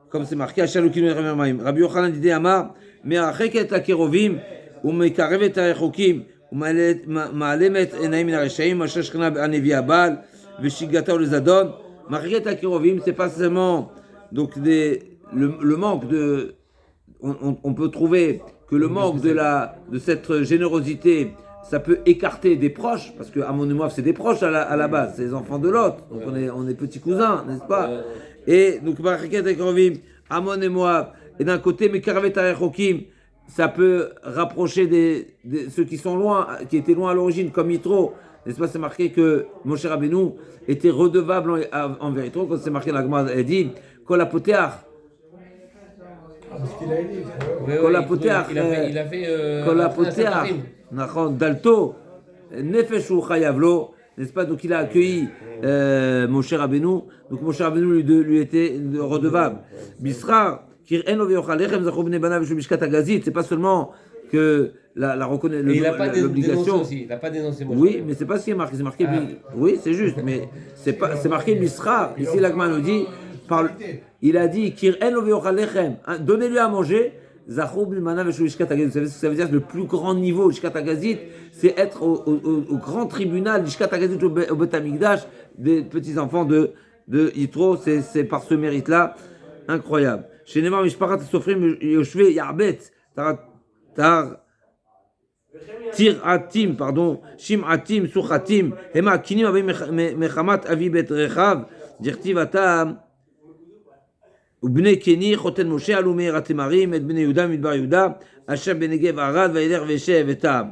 comme c'est marqué à Chalukidmou et Tremba. Rabbi Yochanan dit Amar, mais à Cheket Akerovim, ומקרבת הרחוקים ומעלמת עיניים מן הרשעים אשר שכנה הנביא הבעל ושיגתו לזדון. מרחיקת הקירובים, c'est pas seulement donc le manque de on peut trouver que le manque de cette générosité ça peut écarter des proches parce que Ammon et Moab c'est des proches à la base, c'est les enfants de Lot, donc on est petits cousins, n'est-ce pas? Et donc Marachiket Akerovim, Ammon et Moab, et d'un côté Mekaravet Harechokim, ça peut rapprocher ceux qui sont loin, qui étaient loin à l'origine, comme Yitro. N'est-ce pas? C'est marqué que Moshe Rabbeinu était redevable envers Yitro, quand c'est marqué la Gemara, elle dit Kol hapoteach. Parce qu'il a aidé. Kol hapoteach. Il a fait. Kol hapoteach. Dalto. Nefesh hu chayav lo. N'est-ce pas? Donc il a accueilli Moshe Rabbeinu. Donc Moshe Rabbeinu lui était redevable. Bisra. C'est pas seulement que la reconnaître l'obligation. Il n'a pas dénoncé Moshe. Oui, mais c'est pas ce qui est marqué. C'est marqué. Oui, c'est juste, mais c'est marqué Misra. Ici, l'Agma nous dit, il a dit donnez-lui à manger. Vous savez ce que ça veut dire? Le plus grand niveau, c'est être au grand tribunal, au Bet Amikdash, des petits enfants de Yitro. C'est par ce mérite-là incroyable. Chez Neymar, Mishparat Sofrim, Yoshve, Yarbet, Tar, Tiratim, pardon, Shimatim, Suchatim, Hema, Kinim, Avi Mechamat, Avi Bet Rechav, Dirtiv Atam, Ubne Keni, Choten Moshe, Alumé, Ratemarim, Et Bene Yuda, Midbar Yuda, Hachab Benegev, Arad, Vaïler, Veshev, Etam.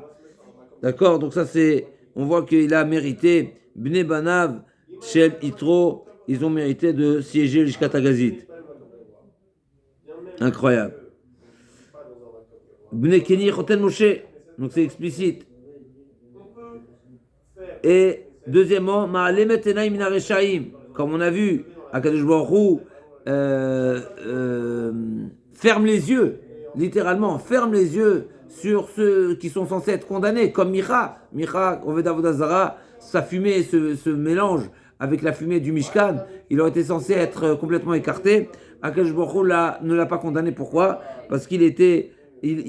D'accord, donc ça c'est, on voit qu'il a mérité, Bne Banav, Shel Yitro, ils ont mérité de siéger jusqu'à Tagazit. Incroyable. Bnei Keni Choten Moshe, donc c'est explicite. Et deuxièmement, Ma'alemet Enaim Min HaReshaim, comme on a vu, Akadosh Baruch Hu ferme les yeux, littéralement, ferme les yeux sur ceux qui sont censés être condamnés, comme Micha, Oved Avodah Zara, sa fumée se mélange avec la fumée du Mishkan, il aurait été censé être complètement écarté. Akadosh Baruch Hu ne l'a pas condamné. Pourquoi? Parce qu'il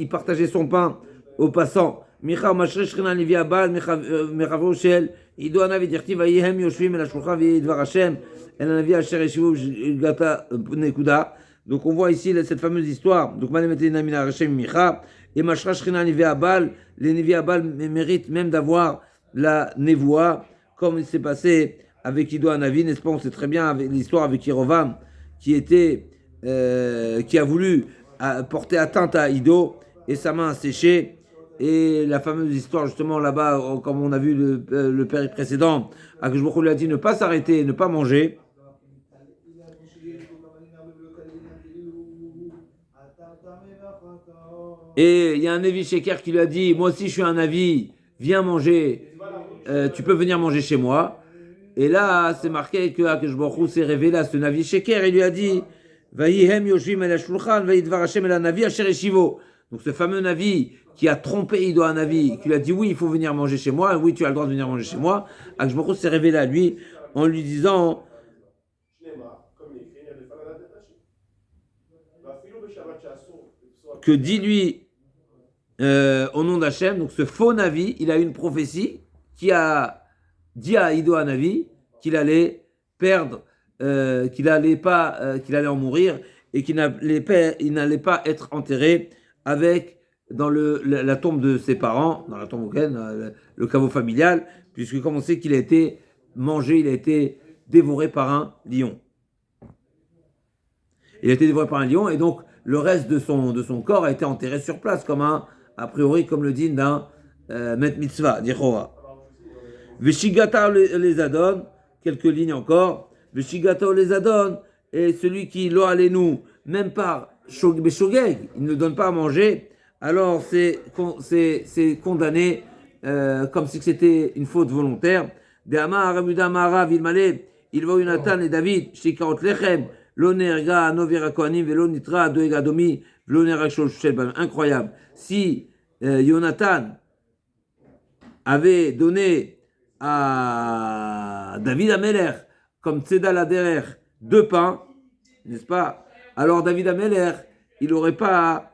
partageait son pain aux passants. Micha Mashre Shrina Nevi Abal Mechavro Shel Ido Anavi Dirti Vayihem Yoshvim El Hashulchan V'Yidvar Hashem El Anavi Asher Yeshivu Gata Nekuda. Donc on voit ici cette fameuse histoire. Donc Malemete Namina Hashem Micha et Mashra Shrina Nevi Abal. Les Nevi Abal méritent même d'avoir la Nevoa, comme il s'est passé avec Ido Anavi, n'est-ce pas? On sait très bien avec l'histoire avec Yerovam qui a voulu porter atteinte à Ido et sa main a séché. Et la fameuse histoire justement là-bas, comme on a vu le père précédent, Akadosh Baruch Hu lui a dit ne pas s'arrêter, ne pas manger. Et il y a un Nevi Sheker qui lui a dit moi aussi je suis un Navi, viens manger, tu peux venir manger chez moi. Et là, c'est marqué que Akadosh Baruch Hu s'est révélé à ce Navi Sheker et lui a dit Vayihem Yoshvim El Hashulchan Vayidvar Hashem El Navi Asher Yeshivo. Donc ce fameux Navi qui a trompé Ido Hanavi, qui lui a dit oui, il faut venir manger chez moi, oui, tu as le droit de venir manger chez moi. Akadosh Baruch Hu s'est révélé à lui en lui disant que dis-lui au nom d'Hachem, donc ce faux Navi, il a eu une prophétie qui a dit à Ido Hanavi qu'il allait perdre, qu'il allait en mourir et qu'il n'allait pas être enterré dans la tombe de ses parents, dans la tombe auquel, le caveau familial, puisque comme on sait qu'il a été mangé, il a été dévoré par un lion. Il a été dévoré par un lion et donc le reste de son corps a été enterré sur place, a priori comme le dit d'un Met Mitzvah, d'Ichora. Veshigata les adon, quelques lignes encore. Veshigata les adon, et celui qui lo alenu, même par Beshogeg, il ne donne pas à manger, alors c'est condamné comme si c'était une faute volontaire. De Amar, Rabuda, Marav, il va Yonatan et David, Shikaot Lechem, Lonerga, Novira Kohanim, Velo Nitra, Doega Domi, Velo Nerak Shelban. Incroyable. Si Yonatan avait donné à David Ameler, comme Tzeda Laderer, 2 pains, n'est-ce pas? Alors David Ameler, il n'aurait pas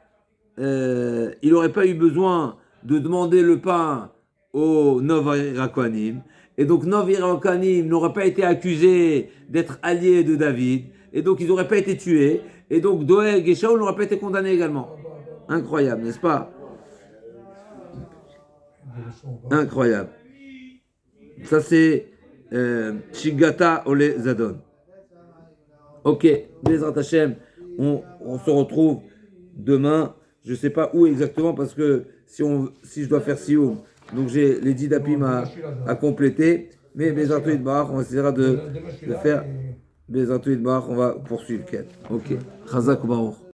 eu besoin de demander le pain au Nov Irakoanim. Et donc Nov Irakoanim n'aurait pas été accusé d'être allié de David. Et donc ils n'auraient pas été tués. Et donc Doeg et Shaul n'auraient pas été condamnés également. Incroyable, n'est-ce pas? Incroyable. Ça c'est Shigata Ole Zadon. Ok, Bezrat Hashem, on se retrouve demain. Je ne sais pas où exactement parce que si je dois faire Sioum, donc j'ai les 10 dapim à compléter. Mais Bezrat Bar, on essaiera de faire Bezrat Bar, on va poursuivre. Ok, Chazak Baruch.